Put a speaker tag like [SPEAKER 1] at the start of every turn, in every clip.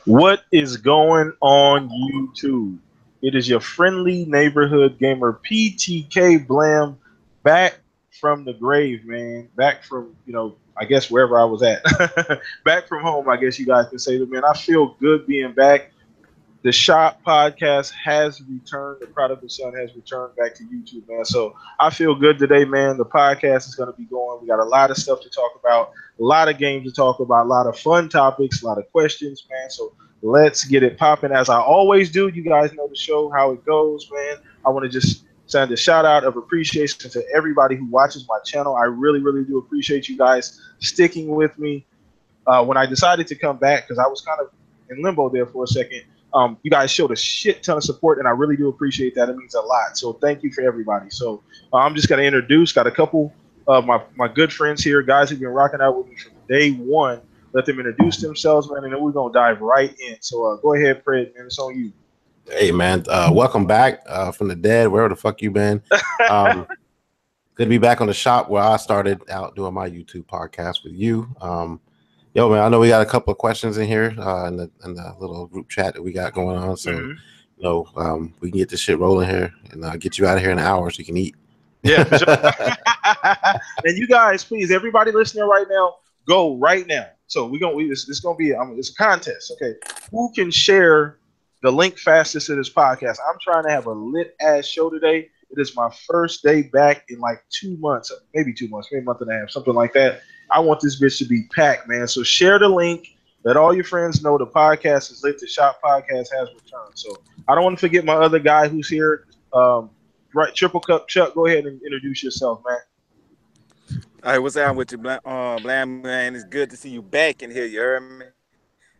[SPEAKER 1] What is going on YouTube? It is your friendly neighborhood gamer PTK Blam back from the grave, man. Back from, I guess wherever I was at. Back from home, I guess you guys can say that, man. I feel good being back. The Shop podcast has returned. The Prodigal Son has returned back to YouTube, man. So I feel good today, man. The podcast is going to be going. We got a lot of stuff to talk about, a lot of games to talk about, a lot of fun topics, a lot of questions, man. So let's get it popping. As I always do, you guys know the show, how it goes, man. I want to just send a shout out of appreciation to everybody who watches my channel. I really, really do appreciate you guys sticking with me. When I decided to come back, because I was kind of in limbo there for a second, you guys showed a shit ton of support, and I really do appreciate that. It means a lot. So thank you for everybody. So I'm just going to introduce, got a couple of my good friends here, guys who've been rocking out with me from day one. Let them introduce themselves, man, and then we're going to dive right in. So go ahead, Fred, man. It's on you.
[SPEAKER 2] Hey, man. Welcome back from the dead, wherever the fuck you been. Good to be back on the shop where I started out doing my YouTube podcast with you. Yo, man, I know we got a couple of questions in here in the little group chat that we got going on. So, we can get this shit rolling here and get you out of here in an hour so you can eat.
[SPEAKER 1] Yeah, for sure. And you guys, please, everybody listening right now, go right now. So it's gonna be it's a contest. Okay, who can share the link fastest to this podcast? I'm trying to have a lit ass show today. It is my first day back in like 2 months, maybe 2 months, maybe a month and a half, something like that. I want this bitch to be packed, man. So share the link. Let all your friends know the podcast is lit. The Shop podcast has returned. So I don't want to forget my other guy who's here. Right, Triple Cup Chuck, go ahead and introduce yourself, man.
[SPEAKER 3] All right, what's up with you, Blam, man? It's good to see you back in here. You heard me?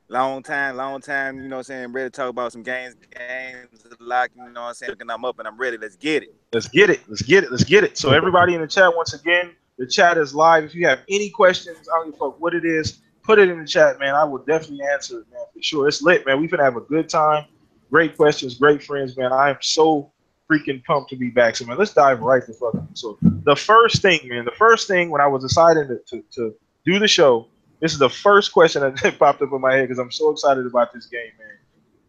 [SPEAKER 3] Long time, you know what I'm saying? Ready to talk about some games a lot, you know what I'm saying? Looking, I'm up and I'm ready. Let's get it.
[SPEAKER 1] Let's get it. So everybody in the chat, once again, the chat is live. If you have any questions, I don't give a fuck what it is, put it in the chat, man. I will definitely answer it, man, for sure. It's lit, man. We're gonna have a good time. Great questions, great friends, man. I am so freaking pumped to be back. So, man, let's dive right the fuck in. So the first thing when I was deciding to do the show, this is the first question that popped up in my head because I'm so excited about this game, man.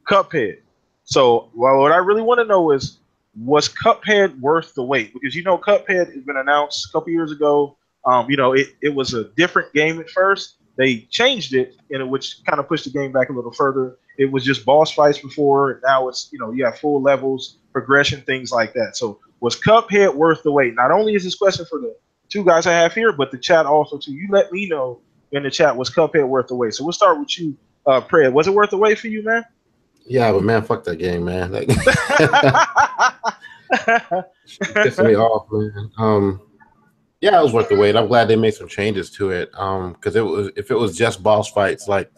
[SPEAKER 1] Cuphead. So what I really want to know is, was Cuphead worth the wait? Because Cuphead has been announced a couple years ago. It was a different game at first. They changed it, which kind of pushed the game back a little further. It was just boss fights before. Now it's you have full levels, progression, things like that. So was Cuphead worth the wait? Not only is this question for the two guys I have here, but the chat also too. You let me know in the chat, was Cuphead worth the wait? So we'll start with you, Pred. Was it worth the wait for you, man?
[SPEAKER 2] Yeah, but man, fuck that game, man. Like, pissing me off, man. Yeah, it was worth the wait. I'm glad they made some changes to it. Because if it was just boss fights, like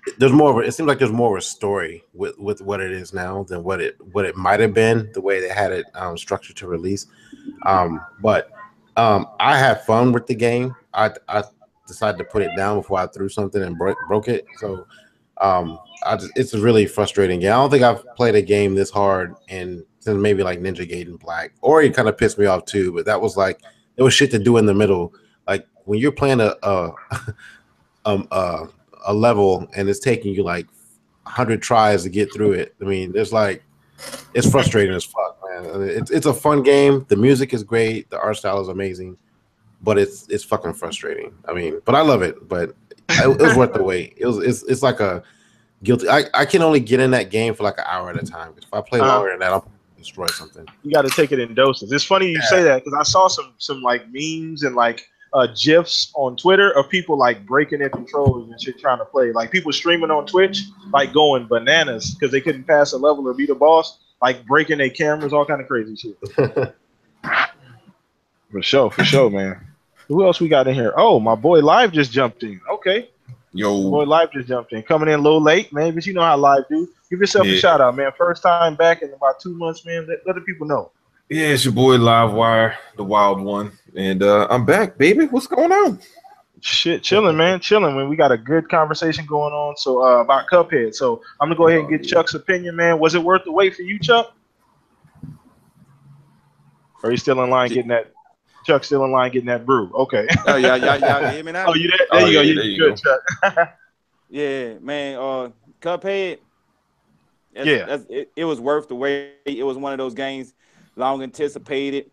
[SPEAKER 2] it seems like there's more of a story with what it is now than what it might have been, the way they had it structured to release. But I had fun with the game. I decided to put it down before I threw something and broke it. So it's a really frustrating game. I don't think I've played a game this hard since maybe like Ninja Gaiden Black. Or it kind of pissed me off too, but that was like there was shit to do in the middle. Like when you're playing a level and it's taking you like 100 tries to get through it. I mean, it's frustrating as fuck, man. It's a fun game. The music is great. The art style is amazing. But it's fucking frustrating. I mean, but I love it. But it was worth the wait. It's like a guilty. I can only get in that game for like an hour at a time. If I play longer than that, I'll destroy something.
[SPEAKER 1] You got to take it in doses. It's funny you say that because I saw some like memes and like gifs on Twitter of people like breaking their controllers and shit trying to play. Like people streaming on Twitch, like going bananas because they couldn't pass a level or beat a boss, like breaking their cameras, all kind of crazy shit. For sure, man. Who else we got in here? Oh, my boy Live just jumped in. Okay.
[SPEAKER 4] Yo.
[SPEAKER 1] My boy Live just jumped in. Coming in a little late, man, but you know how Live do. Give yourself a shout out, man. First time back in about 2 months, man. Let the people know.
[SPEAKER 4] Yeah, it's your boy Livewire, the wild one. And I'm back, baby. What's going on?
[SPEAKER 1] Shit, chilling, man. Chilling. When we got a good conversation going on. So about Cuphead. So I'm gonna go ahead and get Chuck's opinion, man. Was it worth the wait for you, Chuck? Or are you still in line getting that? Chuck's still in line getting that brew. Okay.
[SPEAKER 3] Oh, yeah, hear me now?
[SPEAKER 1] Oh, you there? There you go. You good, Chuck.
[SPEAKER 3] Yeah, man. Cuphead.
[SPEAKER 1] Yeah,
[SPEAKER 3] It was worth the wait. It was one of those games long anticipated.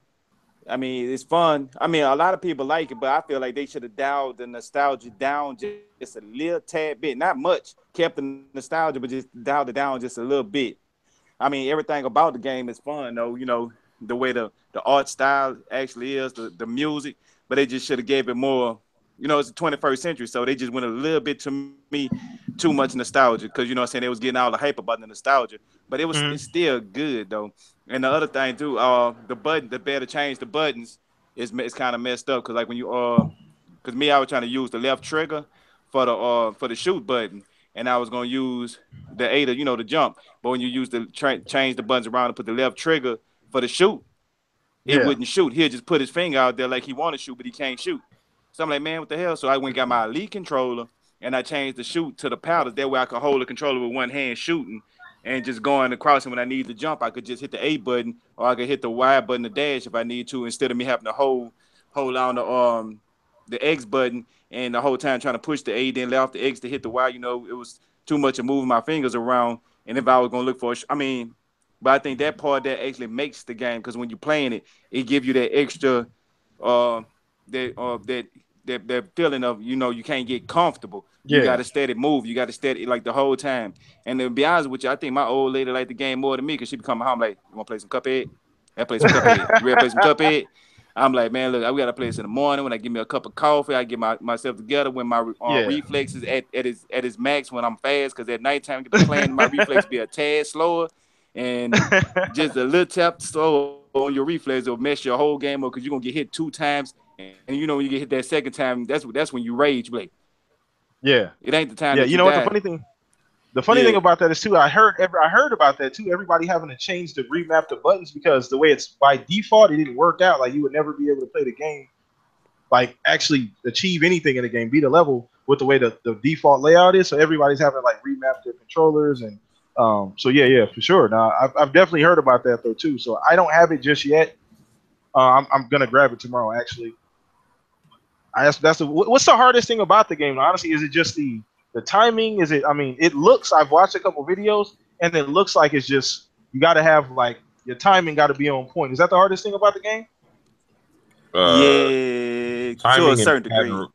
[SPEAKER 3] I mean, it's fun. I mean, a lot of people like it, but I feel like they should have dialed the nostalgia down just a little tad bit. Not much. Kept the nostalgia, but just dialed it down just a little bit. I mean, everything about the game is fun, though. You know, the way the art style actually is, the music, but they just should have gave it more. You know, it's the 21st century, so they just went a little bit to me too much nostalgia because you know what I'm saying, they was getting all the hype about the nostalgia, but it's
[SPEAKER 1] mm-hmm.
[SPEAKER 3] still good though. And the other thing too, the better change the buttons is it's kind of messed up because like when you because me I was trying to use the left trigger for the shoot button, and I was gonna use the A to the jump. But when you use the change the buttons around and put the left trigger for the shoot, it
[SPEAKER 1] Yeah,
[SPEAKER 3] wouldn't shoot. He'll just put his finger out there like he want to shoot, but he can't shoot. So I'm like, man, what the hell? So I went and got my Elite controller and I changed the shoot to the paddles. That way I could hold the controller with one hand shooting and just going across. And when I need to jump, I could just hit the A button or I could hit the Y button to dash if I need to, instead of me having to hold on the X button and the whole time trying to push the A, then lay off the X to hit the Y. You know, it was too much of moving my fingers around. And if I was gonna look for, but I think that part that actually makes the game, because when you're playing it, it gives you that extra, uh, that feeling of you can't get comfortable. You got
[SPEAKER 1] yeah,
[SPEAKER 3] to steady move. You got to steady like the whole time. And to be honest with you, I think my old lady liked the game more than me because she be coming home like, "You want to play some Cuphead? I play some Cuphead. You ready to play some Cuphead?" I'm like, man, look, we got to play this in the morning when I give me a cup of coffee. I get myself together when my
[SPEAKER 1] yeah.
[SPEAKER 3] reflexes at its max when I'm fast, because at nighttime I get to playing, my reflex be a tad slower, and just a little tap slow on your reflex will mess your whole game up because you're gonna get hit 2 times, and when you get hit that second time, that's when you rage. Like,
[SPEAKER 1] Yeah,
[SPEAKER 3] it ain't the time
[SPEAKER 1] yeah.
[SPEAKER 3] that
[SPEAKER 1] You
[SPEAKER 3] you
[SPEAKER 1] know what
[SPEAKER 3] die.
[SPEAKER 1] the funny thing
[SPEAKER 3] Yeah,
[SPEAKER 1] about that is too. I heard about that too. Everybody having to change the remap the buttons because the way it's by default, it didn't work out. Like you would never be able to play the game, like actually achieve anything in the game, beat a level with the way the default layout is. So everybody's having to like remap their controllers and so yeah, for sure. Now I've definitely heard about that though too. So I don't have it just yet. I'm gonna grab it tomorrow actually. What's the hardest thing about the game? Honestly, is it just the timing? Is it? I mean, it looks. I've watched a couple videos, and it looks like it's just you got to have like your timing got to be on point. Is that the hardest thing about the game?
[SPEAKER 4] Uh,
[SPEAKER 3] yeah, to a
[SPEAKER 4] timing and
[SPEAKER 3] certain degree.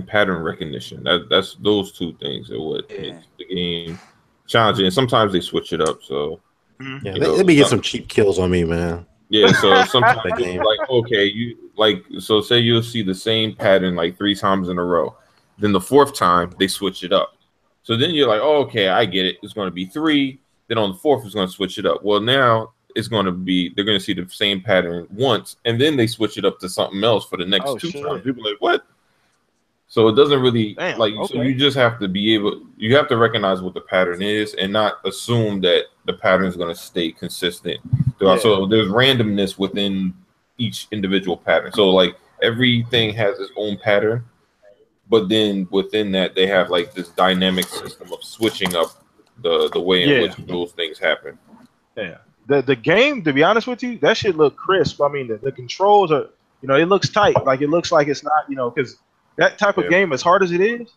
[SPEAKER 4] pattern recognition. That's those two things are what
[SPEAKER 3] Yeah,
[SPEAKER 4] makes the game challenging. And sometimes they switch it up. So
[SPEAKER 1] Mm-hmm.
[SPEAKER 2] Yeah,
[SPEAKER 4] you
[SPEAKER 2] they
[SPEAKER 4] know,
[SPEAKER 2] be getting some cheap kills on me, man.
[SPEAKER 4] yeah. So sometimes
[SPEAKER 2] That
[SPEAKER 4] it's
[SPEAKER 2] game.
[SPEAKER 4] like okay, you like so say you'll see the same pattern like 3 times in a row. Then the fourth time they switch it up. So then you're like, oh, okay, I get it. It's going to be 3. Then on the fourth, it's going to switch it up. Well, now it's going to be they're going to see the same pattern once, and then they switch it up to something else for the next
[SPEAKER 1] Oh
[SPEAKER 4] 2 times.
[SPEAKER 1] shit!
[SPEAKER 4] People are like, what? So it doesn't really
[SPEAKER 1] Damn.
[SPEAKER 4] like so
[SPEAKER 1] Okay.
[SPEAKER 4] you just have to be able you have to recognize what the pattern is and not assume that the pattern is going to stay consistent throughout.
[SPEAKER 1] Yeah.
[SPEAKER 4] So there's randomness within each individual pattern. So like everything has its own pattern, but then within that they have like this dynamic system of switching up the way in
[SPEAKER 1] Yeah.
[SPEAKER 4] which those things happen.
[SPEAKER 1] Yeah. The game, to be honest with you, that shit look crisp. I mean, the controls are, it looks tight. Like it looks like it's not, because that type of
[SPEAKER 4] Yeah.
[SPEAKER 1] game, as hard as it is,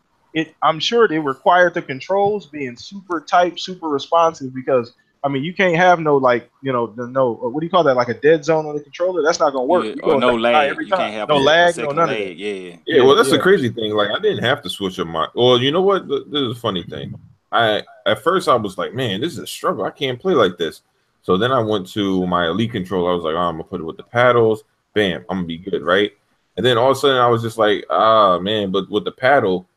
[SPEAKER 1] I'm sure they required the controls being super tight, super responsive. Because I mean, you can't have no like, no, what do you call that? Like a dead zone on the controller. That's not gonna work.
[SPEAKER 3] yeah,
[SPEAKER 1] You
[SPEAKER 3] or
[SPEAKER 1] go
[SPEAKER 3] no
[SPEAKER 1] die
[SPEAKER 3] lag.
[SPEAKER 1] every
[SPEAKER 3] You
[SPEAKER 1] time.
[SPEAKER 3] can't have
[SPEAKER 1] No
[SPEAKER 4] Yeah.
[SPEAKER 3] a
[SPEAKER 1] lag, no
[SPEAKER 3] second
[SPEAKER 1] none of that.
[SPEAKER 3] lag. Yeah,
[SPEAKER 4] Yeah, well, that's the
[SPEAKER 1] Yeah.
[SPEAKER 4] crazy thing. Like, I didn't have to switch up my. Well, you know what? This is a funny thing. At first I was like, man, this is a struggle. I can't play like this. So then I went to my Elite controller. I was like, oh, I'm gonna put it with the paddles. Bam, I'm gonna be good, right? And then all of a sudden I was just like, ah, man, but with the paddle,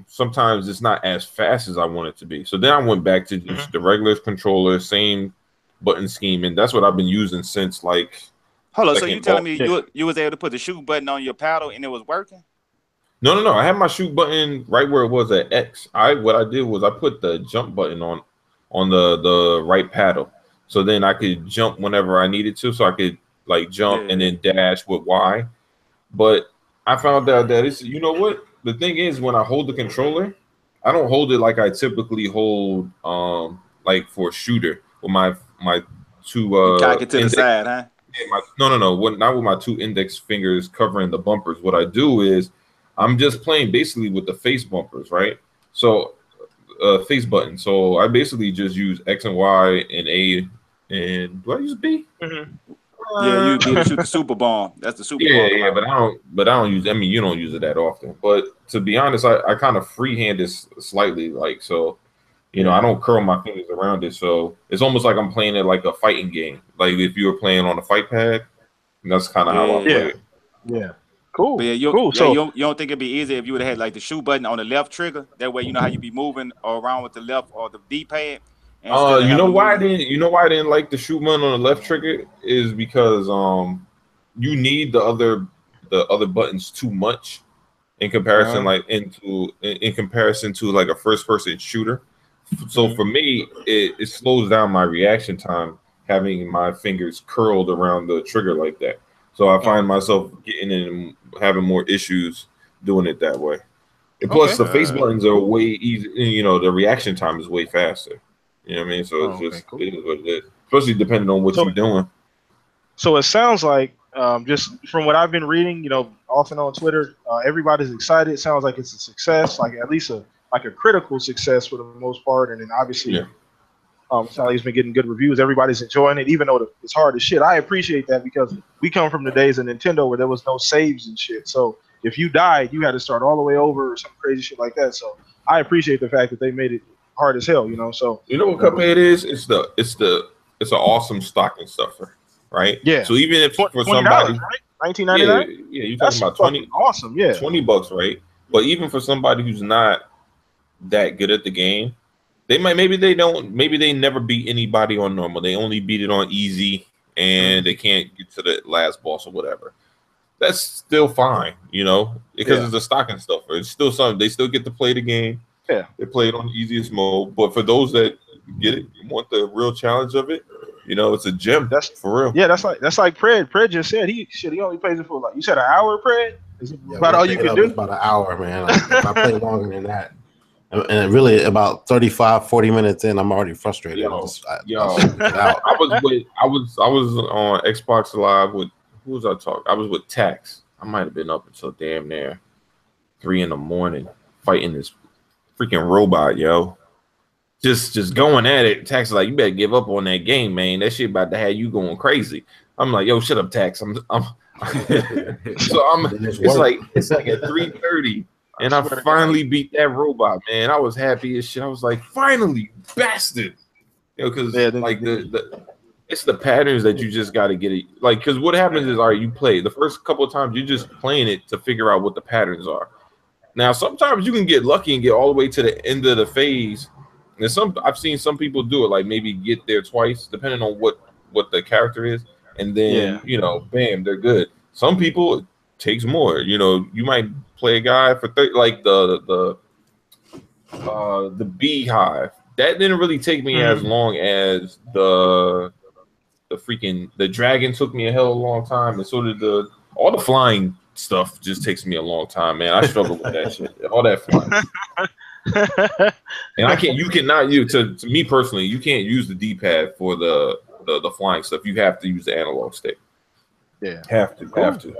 [SPEAKER 4] sometimes it's not as fast as I want it to be. So then I went back to just the regular controller, same button scheme, and that's what I've been using since like
[SPEAKER 3] hold on. So you
[SPEAKER 4] second
[SPEAKER 3] telling
[SPEAKER 4] ball.
[SPEAKER 3] me
[SPEAKER 1] Yeah.
[SPEAKER 3] you was able to put the shoot button on your paddle and it was working?
[SPEAKER 4] No. I had my shoot button right where it was at X. What I did was I put the jump button on the right paddle, so then I could jump whenever I needed to. So I could like jump and
[SPEAKER 3] Yeah.
[SPEAKER 4] then dash with Y. But I found out that it's what the thing is when I hold the controller, I don't hold it like I typically hold like for a shooter with my two
[SPEAKER 3] You cock it to the
[SPEAKER 4] index.
[SPEAKER 3] side, huh?
[SPEAKER 4] No. Not with my 2 index fingers covering the bumpers. What I do is I'm just playing basically with the face bumpers, right? So face button. So I basically just use X and Y and A, and do I use B?
[SPEAKER 1] Mm-hmm.
[SPEAKER 3] Yeah, you be able to shoot the super bomb. That's the super
[SPEAKER 4] Yeah,
[SPEAKER 3] bomb.
[SPEAKER 4] yeah, but I don't use. I mean, you don't use it that often. But to be honest, I kind of freehand it slightly, like so. You know, I don't curl my fingers around it, so it's almost like I'm playing it like a fighting game. Like if you were playing on a fight pad, that's kind of how I play
[SPEAKER 1] Yeah.
[SPEAKER 4] it.
[SPEAKER 1] Yeah.
[SPEAKER 3] But
[SPEAKER 1] Cool.
[SPEAKER 3] yeah,
[SPEAKER 1] Cool. So
[SPEAKER 3] you don't think it'd be easier if you would have had like the shoot button on the left trigger? That way, you know how you be moving around with the left or the D pad instead of
[SPEAKER 4] You know
[SPEAKER 3] having to
[SPEAKER 4] why I
[SPEAKER 3] move.
[SPEAKER 4] didn't? You know why I didn't like the shoot button on the left trigger is because you need the other buttons too much in comparison, like in comparison to like a first person shooter. So for me, it slows down my reaction time having my fingers curled around the trigger like that. So I find myself getting in having more issues doing it that way. And plus,
[SPEAKER 1] okay.
[SPEAKER 4] the face buttons are way easy. You know, the reaction time is way faster. You know what I mean? So it's
[SPEAKER 1] Oh, okay.
[SPEAKER 4] just
[SPEAKER 1] Cool.
[SPEAKER 4] it is what it is. Especially depending on what
[SPEAKER 1] So
[SPEAKER 4] you're doing.
[SPEAKER 1] So it sounds like, just from what I've been reading, off and on Twitter, everybody's excited. It sounds like it's a success, like at least a critical success for the most part. And then obviously,
[SPEAKER 4] Yeah.
[SPEAKER 1] Sally's been getting good reviews. Everybody's enjoying it, even though it's hard as shit. I appreciate that because we come from the days of Nintendo where there was no saves and shit. So if you died, you had to start all the way over or some crazy shit like that. So I appreciate the fact that they made it hard as hell. So
[SPEAKER 4] You know what Cuphead is? It's an awesome stocking stuffer, right?
[SPEAKER 1] yeah,
[SPEAKER 4] So even if for
[SPEAKER 1] $20,
[SPEAKER 4] somebody,
[SPEAKER 1] right? 19.99.
[SPEAKER 4] yeah, yeah, you're talking
[SPEAKER 1] That's
[SPEAKER 4] about
[SPEAKER 1] fucking awesome. Yeah.
[SPEAKER 4] $20, right? But even for somebody who's not that good at the game, maybe they never beat anybody on normal. They only beat it on easy and they can't get to the last boss or whatever. That's still fine, because it's a stocking stuffer. It's still something. They still get to play the game.
[SPEAKER 1] Yeah.
[SPEAKER 4] They play it on the easiest mode. But for those that get it, want the real challenge of it, it's a gem.
[SPEAKER 1] That's
[SPEAKER 4] for real.
[SPEAKER 1] Yeah, that's like Pred. Pred just said he only plays it for, like you said, an hour. Pred is about all you can do.
[SPEAKER 2] It's about an hour, man. If I play longer than that, and really about 35, 40 minutes in, I'm already frustrated.
[SPEAKER 4] Yo,
[SPEAKER 2] I'll switch it out.
[SPEAKER 4] I was on Xbox Live with who was I talking? I was with Tax. I might have been up until damn near 3 a.m. fighting this freaking robot, yo. Just going at it. Tax is like, you better give up on that game, man. That shit about to have you going crazy. I'm like, yo, shut up, Tax. So it's like at 3:30, and I finally beat that robot, man. I was happy as shit. I was like, finally, bastard. Because it's the patterns that you just got to get it. Like, because what happens is, all right, you play the first couple of times, you're just playing it to figure out what the patterns are. Now, sometimes you can get lucky and get all the way to the end of the phase. And I've seen some people do it, like maybe get there twice, depending on what the character is, and then bam, they're good. Some people it takes more. You might play a guy for 30, like the beehive. That didn't really take me as long as the dragon took me a hell of a long time, and so did all the flying stuff just takes me a long time, man. I struggle with that shit. All that flying. And to me personally, you can't use the D-pad for the flying stuff. You have to use the analog stick.
[SPEAKER 1] Yeah.
[SPEAKER 4] Have to.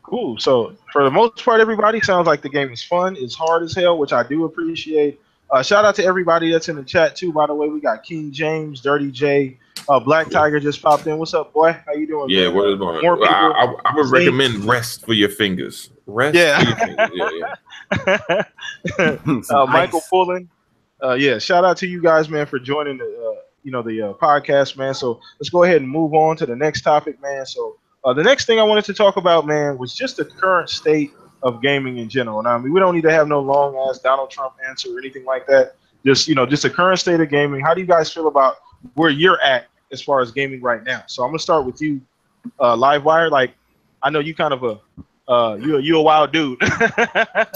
[SPEAKER 1] Cool. So for the most part, everybody sounds like the game is fun. It's hard as hell, which I do appreciate. Shout out to everybody that's in the chat too. By the way, we got King James, Dirty J, Black Tiger just popped in. What's up, boy? How you doing?
[SPEAKER 4] Yeah, what is going on? I would recommend rest for your fingers. Rest for your fingers.
[SPEAKER 1] Yeah. Michael Pullen. Shout out to you guys, man, for joining the podcast, man. So let's go ahead and move on to the next topic, man. So the next thing I wanted to talk about, man, was just the current state of gaming in general. Now, I mean, we don't need to have no long ass Donald Trump answer or anything like that. Just the current state of gaming. How do you guys feel about where you're at as far as gaming right now? So I'm gonna start with you, Livewire. Like, I know you kind of you a wild dude.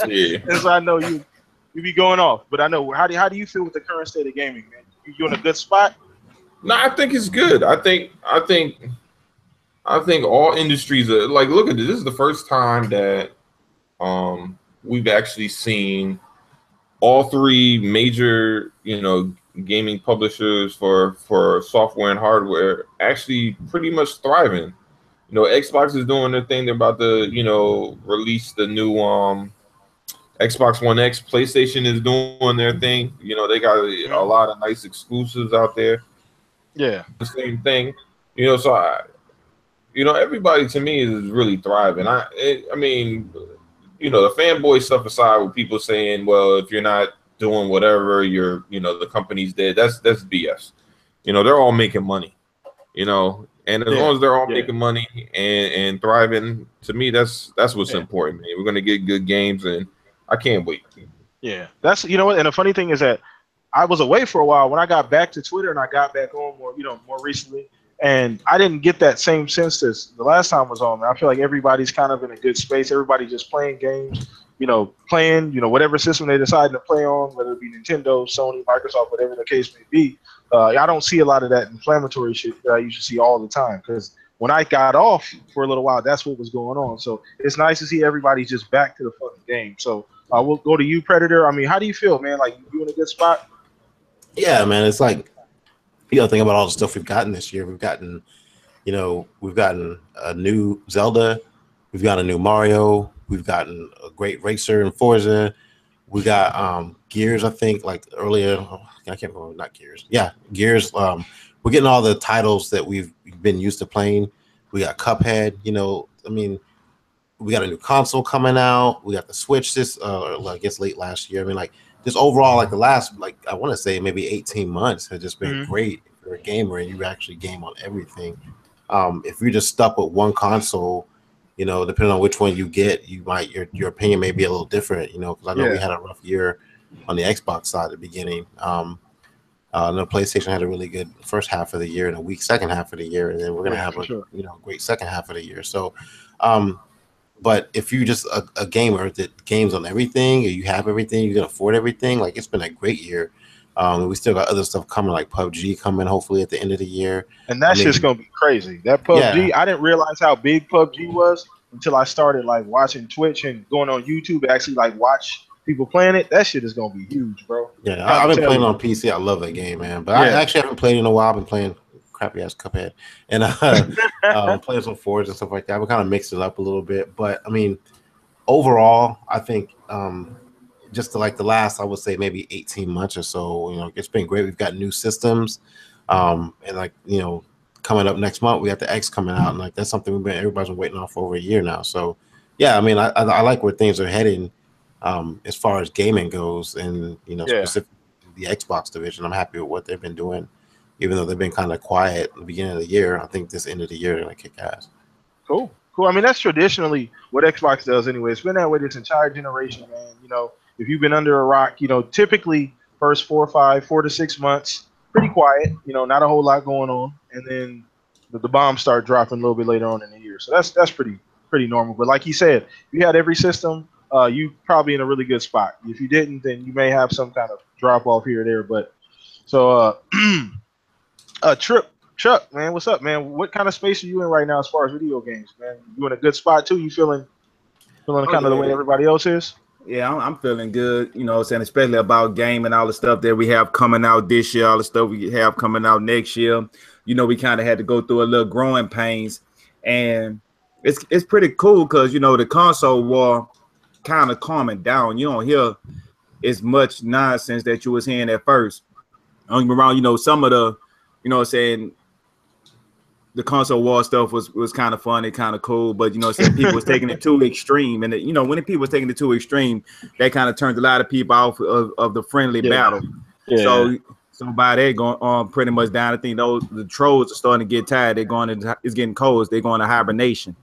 [SPEAKER 4] Yeah.
[SPEAKER 1] And so I know you be going off, but I know how do you feel with the current state of gaming, man? You in a good spot?
[SPEAKER 4] No, I think it's good. I think all industries are like, look at this. This is the first time that we've actually seen all three major, gaming publishers for software and hardware actually pretty much thriving. Xbox is doing their thing. They're about to, release the new Xbox One X, PlayStation is doing their thing. You know, they got a lot of nice exclusives out there.
[SPEAKER 1] Yeah.
[SPEAKER 4] The same thing. You know, so everybody to me is really thriving. I mean, you know, the fanboy stuff aside, with people saying, well, if you're not doing whatever, the company's dead. That's BS. You know, they're all making money. You know, and as long as they're all making money and thriving, to me, that's what's important, man. We're gonna get good games, and I can't wait.
[SPEAKER 1] Yeah, that's you know what. And the funny thing is that I was away for a while. When I got back to Twitter and I got back on more recently, and I didn't get that same sense as the last time I was on. I feel like everybody's kind of in a good space. Everybody just playing games, playing, whatever system they decide to play on, whether it be Nintendo, Sony, Microsoft, whatever the case may be. I don't see a lot of that inflammatory shit that I used to see all the time, because when I got off for a little while, that's what was going on. So it's nice to see everybody just back to the fucking game. So we'll go to you, Predator. I mean, how do you feel, man? Like, you in a good spot?
[SPEAKER 2] Yeah, man. It's like, think about all the stuff we've gotten this year. We've gotten a new Zelda. We've got a new Mario. We've gotten a great racer in Forza. We got Gears, I think, like earlier. I can't remember, not Gears. Yeah, Gears. We're getting all the titles that we've been used to playing. We got Cuphead. I mean, we got a new console coming out. We got the Switch I guess late last year. I mean, like, just overall, like the last, like, I want to say maybe 18 months have just been great if you're a gamer and you actually game on everything. If you're just stuck with one console, depending on which one you get, your opinion may be a little different, because I know we had a rough year on the Xbox side at the beginning. The PlayStation had a really good first half of the year and a weak second half of the year, and then we're gonna have a great second half of the year. So, but if you're just a gamer that games on everything, or you have everything, you can afford everything, like, it's been a great year. We still got other stuff coming, like PUBG coming hopefully at the end of the year.
[SPEAKER 1] And that's just gonna be crazy. That PUBG, I didn't realize how big PUBG was until I started like watching Twitch and going on YouTube to actually like watch people playing it. That shit is gonna be huge, bro.
[SPEAKER 2] Yeah, I've been playing on PC. I love that game, man. But I actually haven't played in a while. I've been playing crappy ass Cuphead and playing some Forge and stuff like that. We kind of mixed it up a little bit. But I mean, overall, I think just to like the last, I would say maybe 18 months or so, it's been great. We've got new systems, and like, coming up next month, we got the X coming out, and like that's something everybody's been waiting on for over a year now. So yeah, I mean, I like where things are heading as far as gaming goes, and specifically the Xbox division. I'm happy with what they've been doing, even though they've been kind of quiet at the beginning of the year. I think this end of the year they're gonna kick ass.
[SPEAKER 1] Cool. I mean, that's traditionally what Xbox does anyway. It's been that way this entire generation, man. If you've been under a rock, typically first 4 to 6 months, pretty quiet, not a whole lot going on. And then the bombs start dropping a little bit later on in the year. So that's pretty normal. But like you said, if you had every system, you probably in a really good spot. If you didn't, then you may have some kind of drop off here or there. But so Chuck, man, what's up, man? What kind of space are you in right now as far as video games, man? You in a good spot too? You feeling kind of the way everybody else is?
[SPEAKER 3] Yeah, I'm feeling good, saying, especially about game and all the stuff that we have coming out this year, all the stuff we have coming out next year. We kind of had to go through a little growing pains, and it's pretty cool because, the console war kind of calming down. You don't hear as much nonsense that you was hearing at first. Don't get me wrong, some of the, saying the console war stuff was kind of funny, kind of cool, but people was taking it too extreme, and when people was taking it too extreme, that kind of turned a lot of people off of the friendly battle. So by that going on pretty much down, I think the trolls are starting to get tired. It's getting cold. They're going to hibernation.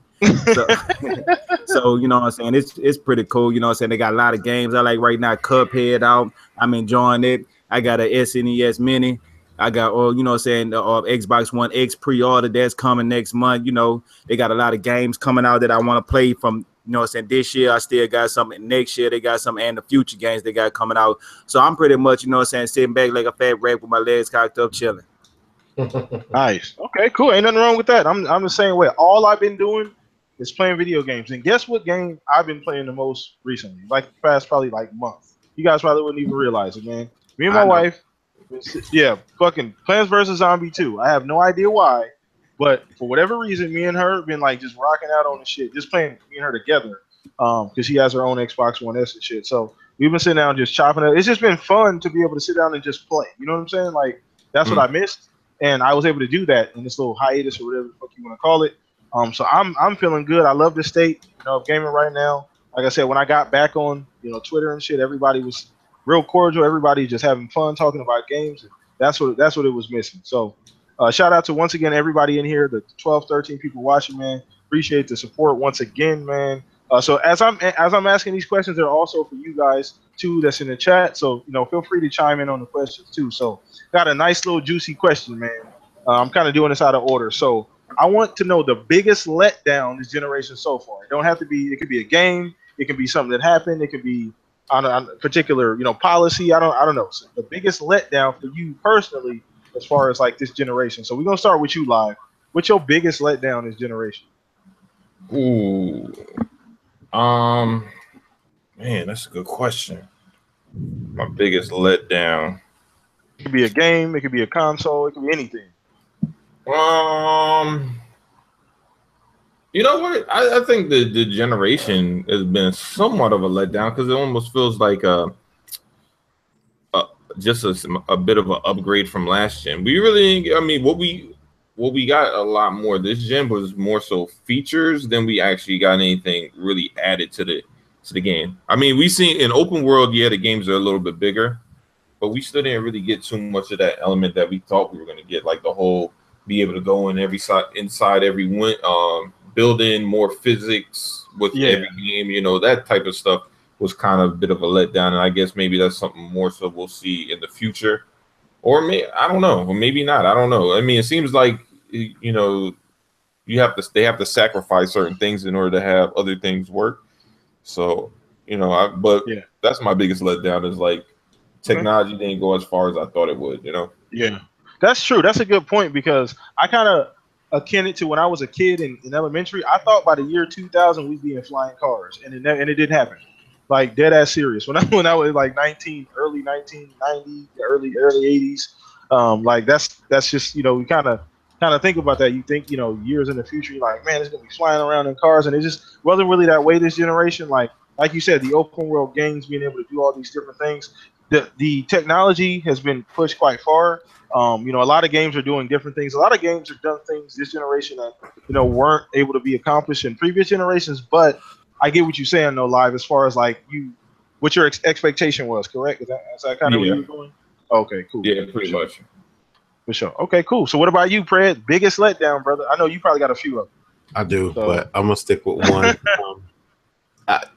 [SPEAKER 3] So you know what I'm saying, it's pretty cool. They got a lot of games I like right now. Cuphead out, I'm enjoying it. I got a SNES Mini. I got Xbox One X pre-order that's coming next month. They got a lot of games coming out that I want to play from, this year. I still got something next year. They got some, and the future games they got coming out. So I'm pretty much, sitting back like a fat rat with my legs cocked up, chilling.
[SPEAKER 1] Nice. Okay, cool. Ain't nothing wrong with that. I'm the same way. All I've been doing is playing video games. And guess what game I've been playing the most recently? Like the past probably like month. You guys probably wouldn't even realize it, man. Me and my wife. Yeah, fucking Plants vs. Zombie 2. I have no idea why, but for whatever reason, me and her have been like just rocking out on the shit, just playing me and her together. because she has her own Xbox One S and shit. So we've been sitting down just chopping it. It's just been fun to be able to sit down and just play. You know what I'm saying? Like that's what I missed, and I was able to do that in this little hiatus or whatever the fuck you want to call it. So I'm feeling good. I love the state, of gaming right now. Like I said, when I got back on, Twitter and shit, everybody was real cordial. Everybody just having fun talking about games. And that's what it was missing. So shout out to once again everybody in here, the 12, 13 people watching, man. Appreciate the support once again, man. So as I'm asking these questions, they're also for you guys too. That's in the chat. So feel free to chime in on the questions too. So got a nice little juicy question, man. I'm kind of doing this out of order. So I want to know the biggest letdown this generation so far. It don't have to be. It could be a game. It could be something that happened. It could be on a particular policy. I don't know. So the biggest letdown for you personally, as far as like this generation. So we're gonna start with you, Live. What's your biggest letdown this generation?
[SPEAKER 4] Ooh. Man, that's a good question. My biggest letdown.
[SPEAKER 1] It could be a game. It could be a console. It could be anything.
[SPEAKER 4] You know what? I think the generation has been somewhat of a letdown because it almost feels like just a bit of an upgrade from last gen. We really, I mean, what we got a lot more this gen was more so features than we actually got anything really added to the game. I mean, we seen in open world, yeah, the games are a little bit bigger, but we still didn't really get too much of that element that we thought we were going to get, like the whole be able to go in every side inside every build in more physics with every game, that type of stuff was kind of a bit of a letdown, and I guess maybe that's something more so we'll see in the future, or I don't know, or maybe not. I don't know. I mean, it seems like they have to sacrifice certain things in order to have other things work. So that's my biggest letdown is like technology didn't go as far as I thought it would.
[SPEAKER 1] Yeah, that's true. That's a good point because I kind of akin it to when I was a kid in elementary. I thought by the year 2000 we'd be in flying cars, and it didn't happen. Like dead ass serious. When I was like early 1990, early 80s, like that's just we kind of think about that. You think years in the future, you're like, man, it's gonna be flying around in cars, and it just wasn't really that way this generation. Like you said, the open world games, being able to do all these different things. The technology has been pushed quite far. A lot of games are doing different things. A lot of games have done things this generation that weren't able to be accomplished in previous generations. But I get what you're saying, though, Live, as far as like what your expectation was, correct? Is that kind of where you were going? Okay, cool.
[SPEAKER 4] Yeah, pretty much.
[SPEAKER 1] For sure. Okay, cool. So what about you, Pred? Biggest letdown, brother? I know you probably got a few of them.
[SPEAKER 2] I do, but I'm gonna stick with one.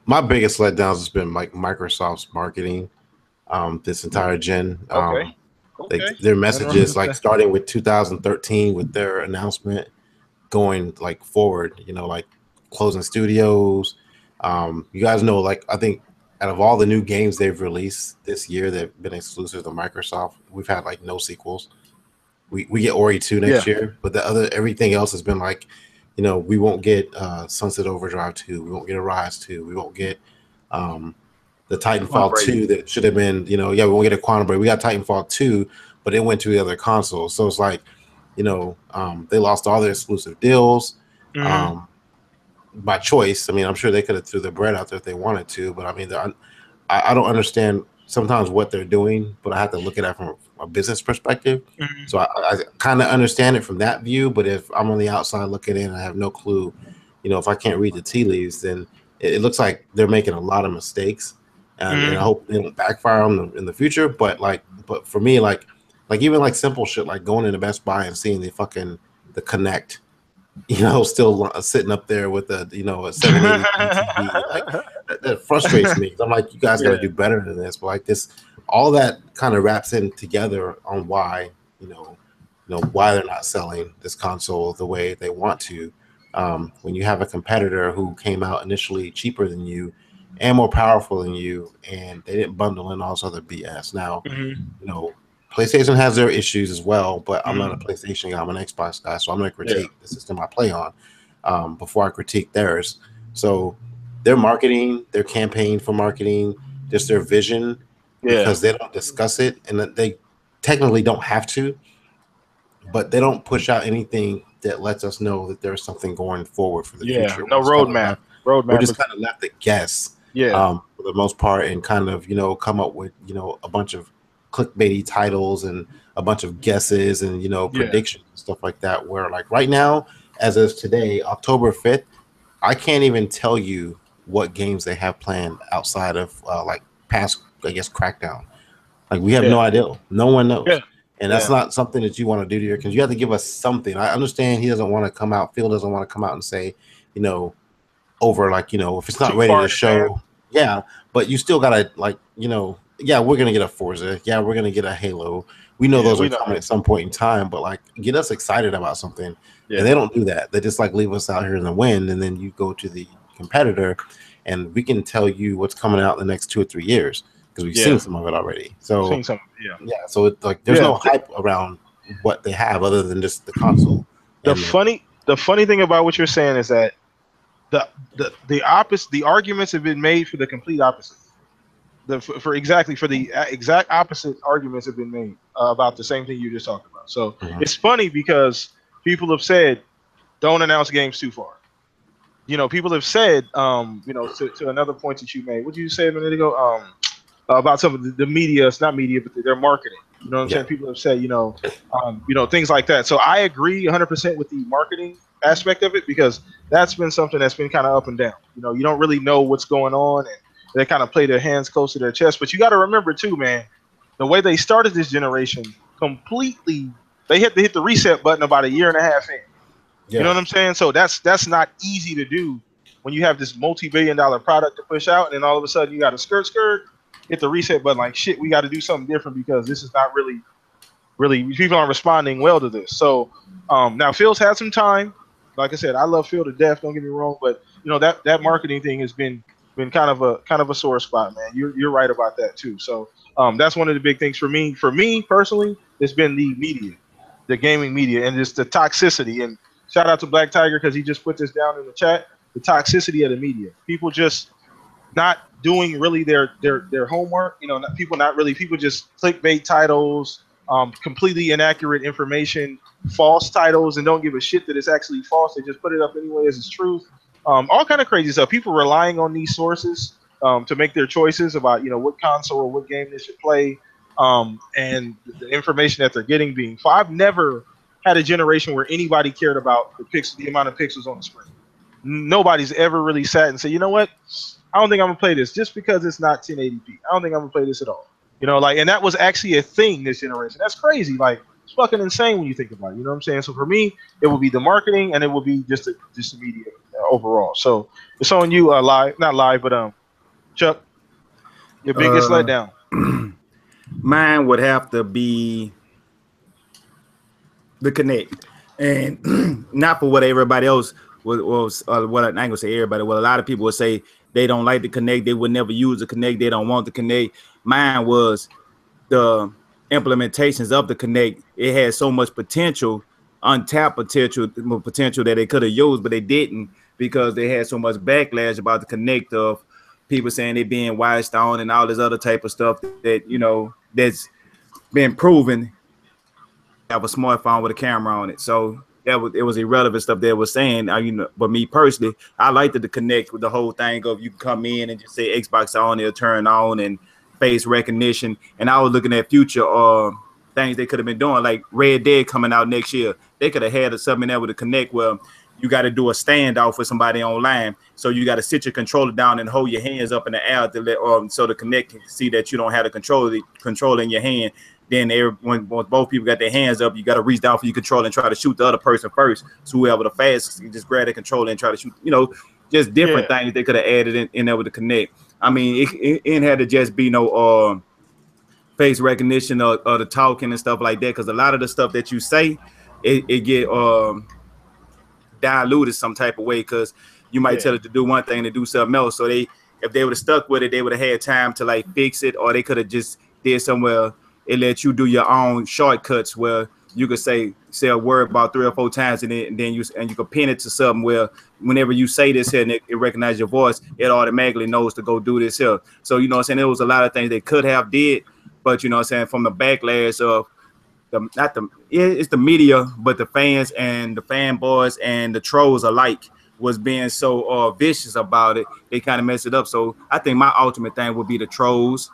[SPEAKER 2] My biggest letdowns has been like Microsoft's marketing this entire gen.
[SPEAKER 1] Okay.
[SPEAKER 2] Their messages, like starting with 2013 with their announcement, going like forward, like closing studios. You guys know, like I think out of all the new games they've released this year that have been exclusive to Microsoft, we've had like no sequels. We get Ori 2 next year, but everything else has been like, we won't get Sunset Overdrive 2, we won't get Arise 2, we won't get the Titanfall 2 that should have been, we won't get a Quantum Break. We got Titanfall 2, but it went to the other consoles. So it's like, they lost all their exclusive deals by choice. I mean, I'm sure they could have threw their bread out there if they wanted to, but I mean, I don't understand sometimes what they're doing, but I have to look at that from a business perspective. So I kind of understand it from that view, but if I'm on the outside looking in and I have no clue, if I can't read the tea leaves, then it looks like they're making a lot of mistakes. And I hope they don't backfire on them in the future. But for me, like even like simple shit, like going into Best Buy and seeing the Kinect, still sitting up there with a 780 TV, like that frustrates me. I'm like, you guys got to do better than this. But like this, all that kind of wraps in together on why why they're not selling this console the way they want to. When you have a competitor who came out initially cheaper than you and more powerful than you, and they didn't bundle in all this other BS. Now, PlayStation has their issues as well, but I'm not a PlayStation guy. I'm an Xbox guy, so I'm going to critique the system I play on before I critique theirs. So their marketing, their campaign for marketing, just their vision, because they don't discuss it, and they technically don't have to, but they don't push out anything that lets us know that there's something going forward for the future.
[SPEAKER 1] No roadmap. roadmap.
[SPEAKER 2] We're just kind of left to guess,
[SPEAKER 1] yeah,
[SPEAKER 2] for the most part, and kind of come up with a bunch of clickbaity titles and a bunch of guesses and predictions and stuff like that. Where like right now, as of today, October 5th, I can't even tell you what games they have planned outside of like past, I guess, Crackdown. Like we have no idea. No one knows.
[SPEAKER 1] Yeah.
[SPEAKER 2] And that's not something that you want to do to your kids. You have to give us something. I understand he doesn't want to come out, Phil doesn't want to come out and say, over like, if it's not
[SPEAKER 1] too
[SPEAKER 2] ready
[SPEAKER 1] far
[SPEAKER 2] to
[SPEAKER 1] in
[SPEAKER 2] show.
[SPEAKER 1] advance.
[SPEAKER 2] Yeah, but you still gotta like, yeah, we're gonna get a Forza. Yeah, we're gonna get a Halo. We know those are coming at some point in time, but like get us excited about something.
[SPEAKER 1] Yeah.
[SPEAKER 2] And they don't do that. They just like leave us out here in the wind, and then you go to the competitor and we can tell you what's coming out in the next 2 or 3 years because we've seen some of it already. So
[SPEAKER 1] seen some,
[SPEAKER 2] so it's like there's no hype around what they have other than just the console.
[SPEAKER 1] The funny thing about what you're saying is that the opposite, the arguments have been made for the complete opposite. For the exact opposite arguments have been made about the same thing you just talked about. So it's funny because people have said, don't announce games too far. People have said, to another point that you made. What did you say a minute ago? About some of the media. It's not media, but their marketing. You know what I'm saying? People have said, things like that. So I agree 100% with the marketing aspect of it because that's been something that's been kind of up and down. You don't really know what's going on, and they kind of play their hands close to their chest. But you got to remember too, man, the way they started this generation completely, they had to hit the reset button about a year and a half in. You know what I'm saying? So that's not easy to do when you have this multi-billion-dollar product to push out, and then all of a sudden you got a skirt, hit the reset button like shit. We got to do something different because this is not really people aren't responding well to this. So now Phil's had some time. Like I said, I love Phil to death. Don't get me wrong, but that marketing thing has been kind of a sore spot, man. You're right about that too. So that's one of the big things for me. For me personally, it's been the media, the gaming media, and just the toxicity. And shout out to Black Tiger because he just put this down in the chat. The toxicity of the media. People just not doing really their homework. People just clickbait titles, completely inaccurate information, false titles, and don't give a shit that it's actually false. They just put it up anyway as it's truth. All kind of crazy stuff. People relying on these sources to make their choices about what console or what game they should play, and the information that they're getting being. I've never had a generation where anybody cared about the amount of pixels on the screen. Nobody's ever really sat and said, you know what? I don't think I'm gonna play this just because it's not 1080p. I don't think I'm gonna play this at all. And that was actually a thing this generation. That's crazy. Like it's fucking insane when you think about it. You know what I'm saying? So for me, it would be the marketing and it would be just the media overall. So it's on you, not live, but Chuck, your biggest letdown.
[SPEAKER 3] Mine would have to be the Kinect, and not for what everybody else was what I ain't gonna say everybody. What a lot of people would say they don't like the Kinect, they would never use the Kinect, they don't want the Kinect. Mine was the implementations of the Kinect. It had so much potential, untapped potential that they could have used, but they didn't because they had so much backlash about the Kinect of people saying they being wised on and all this other type of stuff that that's been proven. Have a smartphone with a camera on it, so it was irrelevant stuff they were saying. But me personally, I liked the Kinect with the whole thing of you can come in and just say Xbox on, it'll turn on, and face recognition. And I was looking at future things they could have been doing, like Red Dead coming out next year. They could have had something there with a Kinect where you got to do a standoff with somebody online, so you got to sit your controller down and hold your hands up in the air to let so the Kinect can see that you don't have the controller in your hand. Then when both people got their hands up, you got to reach down for your controller and try to shoot the other person first. So whoever the fastest, you just grab the controller and try to shoot. Just different things they could have added in there with the Kinect. I mean, it had to just be no face recognition or the talking and stuff like that, because a lot of the stuff that you say, it get diluted some type of way, because you might tell it to do one thing to do something else. So if they would have stuck with it, they would have had time to like fix it, or they could have just did somewhere. It lets you do your own shortcuts where you could say a word about 3 or 4 times, and then you can pin it to something where whenever you say this here and it recognizes your voice, it automatically knows to go do this here. So what I'm saying, there was a lot of things they could have did, but what I'm saying, from the backlash of it's the media, but the fans and the fanboys and the trolls alike was being so vicious about it, they kind of messed it up. So I think my ultimate thing would be the trolls,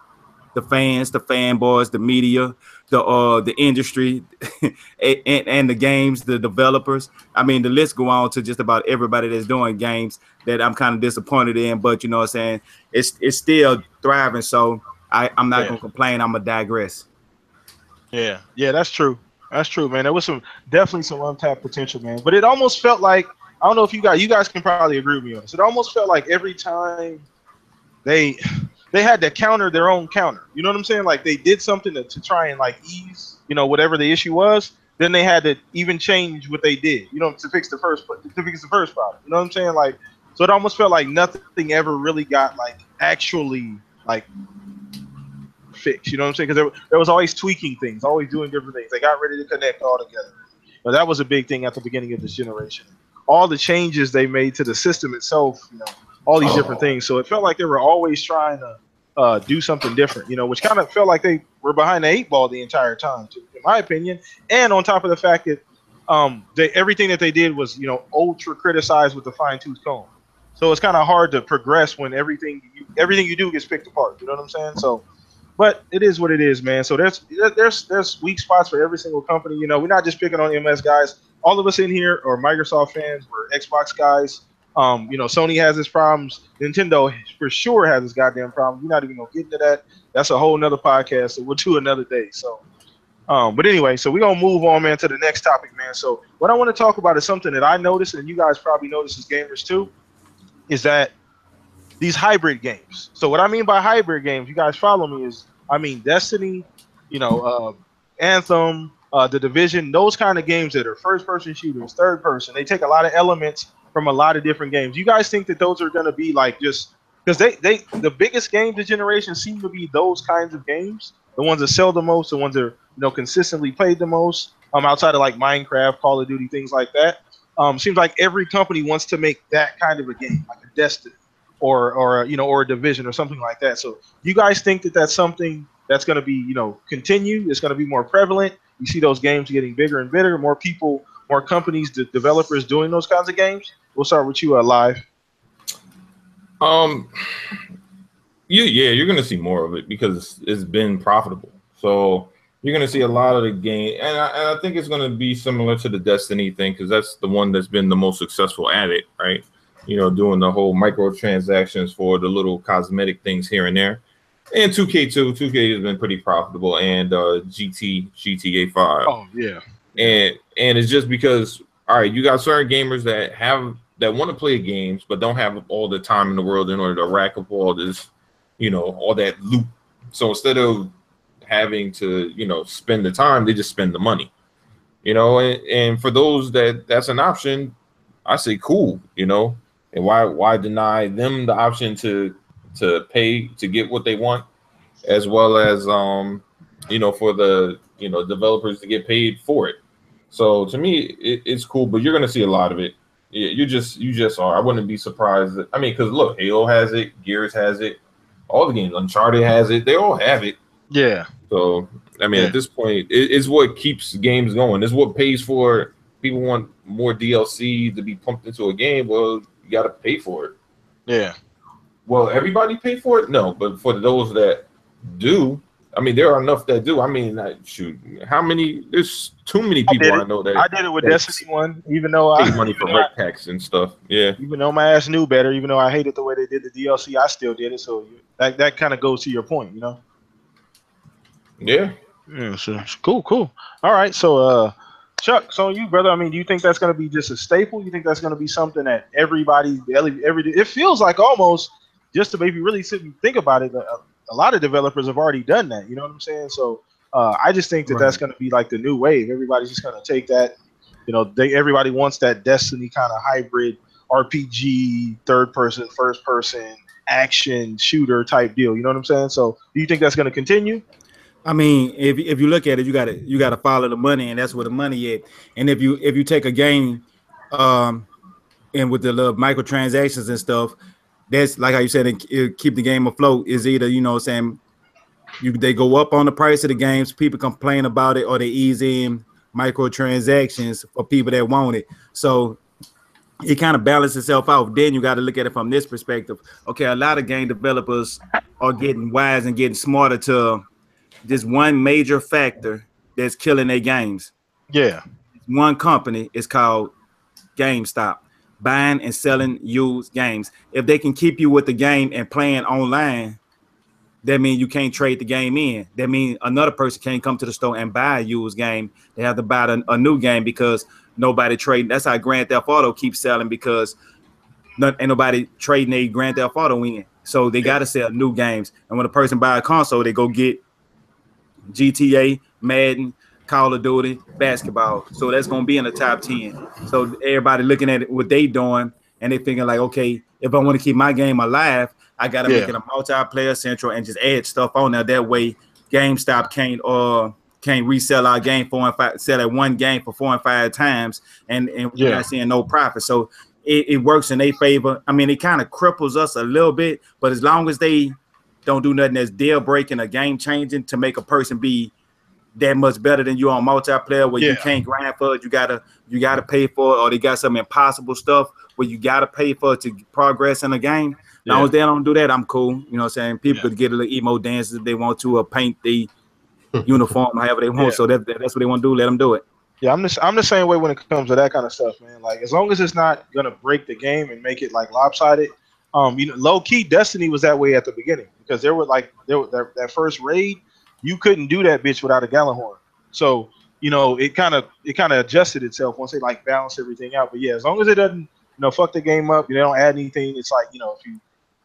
[SPEAKER 3] the fans, the fanboys, the media, the industry, and the games, the developers. I mean, the list go on to just about everybody that's doing games that I'm kind of disappointed in. But you know what I'm saying? It's still thriving. So I'm not gonna complain. I'm gonna digress.
[SPEAKER 1] Yeah, that's true. That's true, man. There was definitely some untapped potential, man. But it almost felt like, I don't know if you guys can probably agree with me on this. It almost felt like every time they had to counter their own counter. You know what I'm saying? Like they did something to try and like ease, whatever the issue was. Then they had to even change what they did, to fix the first problem. You know what I'm saying? Like, so it almost felt like nothing ever really got like actually like fixed. You know what I'm saying? Because there was always tweaking things, always doing different things. They got ready to connect all together. But that was a big thing at the beginning of this generation. All the changes they made to the system itself, all these different things. So it felt like they were always trying to do something different, which kind of felt like they were behind the 8 ball the entire time, in my opinion. And on top of the fact that everything that they did was, ultra criticized with the fine-tooth comb. So it's kind of hard to progress when everything you do gets picked apart. You know what I'm saying? So, but it is what it is, man. So there's weak spots for every single company. We're not just picking on MS guys. All of us in here are Microsoft fans. We're Xbox guys. Sony has its problems. Nintendo for sure has its goddamn problems. We're not even gonna get into that. That's a whole nother podcast that we'll do another day. So, but anyway, so we're gonna move on, man, to the next topic, man. So what I want to talk about is something that I noticed, and you guys probably notice as gamers too, is that these hybrid games. So what I mean by hybrid games, you guys follow me, is I mean Destiny, Anthem, The Division, those kind of games that are first-person shooters, third-person. They take a lot of elements from a lot of different games. You guys think that those are going to be like just because the biggest games of generation seem to be those kinds of games, the ones that sell the most, the ones that are consistently played the most, outside of like Minecraft, Call of Duty, things like that. Seems like every company wants to make that kind of a game, like a Destiny or a Division or something like that. So you guys think that that's something that's going to be continue? It's going to be more prevalent. You see those games getting bigger and bigger, more people, more companies, developers doing those kinds of games. We'll start with you, Live.
[SPEAKER 4] You're gonna see more of it because it's been profitable. So you're gonna see a lot of the game, and I think it's gonna be similar to the Destiny thing because that's the one that's been the most successful at it, right? Doing the whole microtransactions for the little cosmetic things here and there. And 2K has been pretty profitable, and GTA 5.
[SPEAKER 1] Oh yeah.
[SPEAKER 4] And it's just because, all right, you got certain gamers that want to play games but don't have all the time in the world in order to rack up all this, all that loot. So instead of having to, spend the time, they just spend the money. And for those that's an option, I say cool, and why deny them the option to pay to get what they want, as well as for the developers to get paid for it. So to me, it's cool, but you're gonna see a lot of it. You just are. I wouldn't be surprised. Because look, Halo has it, Gears has it, all the games, Uncharted has it. They all have it.
[SPEAKER 1] Yeah.
[SPEAKER 4] So at this point, it's what keeps games going. It's what pays for. People want more DLC to be pumped into a game. Well, you got to pay for it.
[SPEAKER 1] Yeah.
[SPEAKER 4] Well, everybody pay for it? No, but for those that do, there are enough that do. Shoot, how many? There's too many people I know that.
[SPEAKER 1] I did it with Destiny 1, even though I
[SPEAKER 4] paid money for rec packs and stuff. Yeah.
[SPEAKER 1] Even though my ass knew better, even though I hated the way they did the DLC, I still did it. So that kind of goes to your point,
[SPEAKER 4] Yeah.
[SPEAKER 1] Yeah. So cool. All right. So Chuck, so you, brother, do you think that's going to be just a staple? You think that's going to be something that everybody, it feels like almost, just to maybe really sit and think about it, a lot of developers have already done that. You know what I'm saying? So I just think that that's going to be like the new wave. Everybody's just going to take that. Everybody wants that Destiny kind of hybrid RPG, third person, first person, action shooter type deal. You know what I'm saying? So do you think that's going to continue?
[SPEAKER 3] If you look at it, you got to follow the money, and that's where the money is. And if you take a game, and with the little microtransactions and stuff, that's like how you said, it keep the game afloat. Is either they go up on the price of the games, people complain about it, or they ease in microtransactions for people that want it. So
[SPEAKER 5] it kind of balances itself out. Then you got to look at it from this perspective. Okay, a lot of game developers are getting wise and getting smarter to this one major factor that's killing their games.
[SPEAKER 1] Yeah.
[SPEAKER 5] One company is called GameStop, buying and selling used games. If they can keep you with the game and playing online, that means you can't trade the game in. That means another person can't come to the store and buy a used game. They have to buy a new game because nobody trading. That's how Grand Theft Auto keeps selling because ain't nobody trading a Grand Theft Auto in. So they got to sell new games. And when a person buy a console, they go get GTA, Madden, Call of Duty, basketball. So that's going to be in the top 10. So everybody looking at what they doing and they thinking like, okay, if I want to keep my game alive, I got to make it a multiplayer central and just add stuff on there. That way GameStop can't resell our game 4 and 5, sell that one game for 4 and 5 times and we're not seeing no profit. So it works in their favor. I mean, it kind of cripples us a little bit, but as long as they don't do nothing that's deal breaking or game changing to make a person be that much better than you on multiplayer where you can't grind for it, you gotta pay for it, or they got some impossible stuff where you gotta pay for it to progress in a game. As long as they don't do that, I'm cool. You know what I'm saying? People could get a little emo dances if they want to, or paint the uniform however they want. So that's what they want to do. Let them do it.
[SPEAKER 1] Yeah, I'm the same way when it comes to that kind of stuff, man. Like as long as it's not gonna break the game and make it like lopsided. Low key, Destiny was that way at the beginning because that first raid, you couldn't do that bitch without a Gallahorn. So it kind of adjusted itself once they like balanced everything out. But yeah, as long as it doesn't fuck the game up, they don't add anything. It's like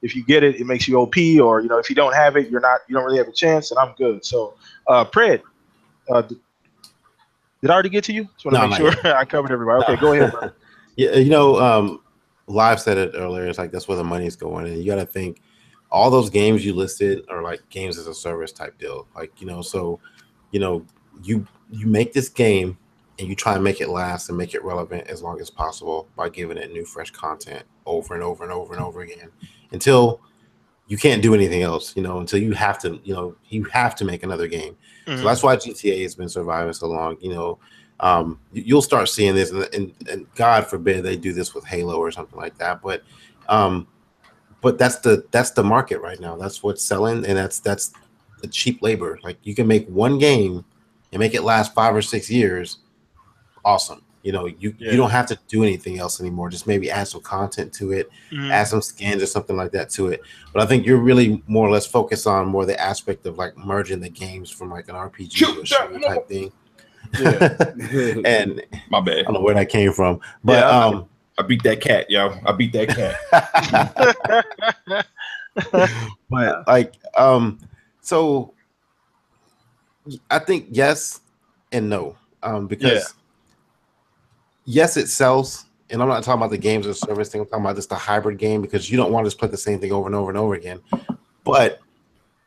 [SPEAKER 1] if you get it, it makes you OP, or if you don't have it, you don't really have a chance, and I'm good. So Pred, did I already get to you? Just want to make sure I covered everybody. Okay, go ahead, bro.
[SPEAKER 2] Yeah, Live said it earlier. It's like that's where the money's going, and you got to think all those games you listed are like games as a service type deal. Like so you make this game and you try and make it last and make it relevant as long as possible by giving it new, fresh content over and over and over and over again until you can't do anything else. Until you have to make another game. Mm-hmm. So that's why GTA has been surviving so long. You'll start seeing this, and God forbid they do this with Halo or something like that. But that's the market right now. That's what's selling, and that's the cheap labor. Like you can make one game and make it last 5 or 6 years. Awesome. You don't have to do anything else anymore. Just maybe add some content to it, add some skins or something like that to it. But I think you're really more or less focused on more the aspect of like merging the games from like an RPG or shooter type thing. Yeah. And
[SPEAKER 4] my bad.
[SPEAKER 2] I don't know where that came from, but
[SPEAKER 4] I beat that cat, yo. I beat that
[SPEAKER 2] cat. But like, so I think yes and no, because yes, it sells, and I'm not talking about the games as a service thing. I'm talking about just the hybrid game because you don't want to just play the same thing over and over and over again. But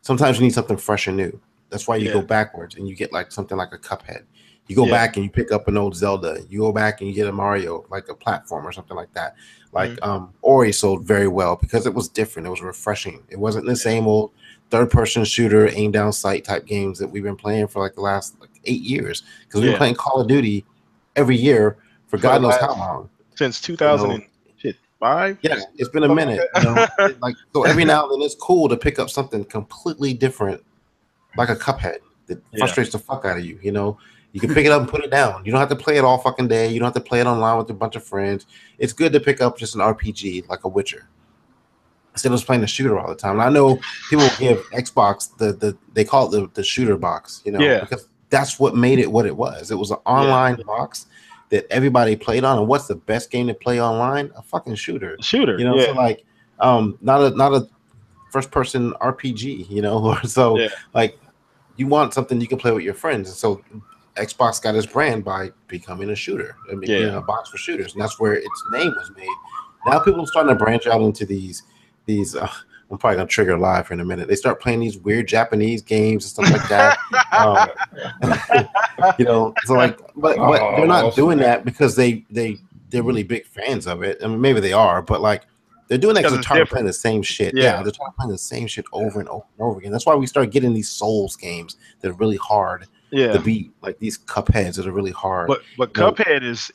[SPEAKER 2] sometimes you need something fresh and new. That's why you go backwards and you get like something like a Cuphead. You go back and you pick up an old Zelda. You go back and you get a Mario, like a platform or something like that. Like Ori sold very well because it was different. It was refreshing. It wasn't the same old third-person shooter, aim down sight type games that we've been playing for like the last 8 years. Because we've been playing Call of Duty every year for God knows how long.
[SPEAKER 1] Since 2005.
[SPEAKER 2] Yeah, it's been a minute. Like so every now and then it's cool to pick up something completely different, like a Cuphead that frustrates the fuck out of you. You can pick it up and put it down. You don't have to play it all fucking day. You don't have to play it online with a bunch of friends. It's good to pick up just an RPG like a Witcher instead of just playing the shooter all the time. And I know people give Xbox they call it the shooter box, because that's what made it what it was. It was an online box that everybody played on. And what's the best game to play online? A fucking shooter.
[SPEAKER 1] So
[SPEAKER 2] like not a first person RPG, so like you want something you can play with your friends. And so Xbox got its brand by becoming a shooter, being a box for shooters, and that's where its name was made. Now people are starting to branch out into these. I'm probably gonna trigger live here in a minute. They start playing these weird Japanese games and stuff like that. So like, but they're not doing that because they're really big fans of it. I mean, maybe they are, but like they're doing that because they're trying to play the same shit. Yeah, they're trying to play the same shit over and over and over again. That's why we start getting these Souls games that are really hard to beat, like these Cupheads that are really hard.
[SPEAKER 1] But Cuphead is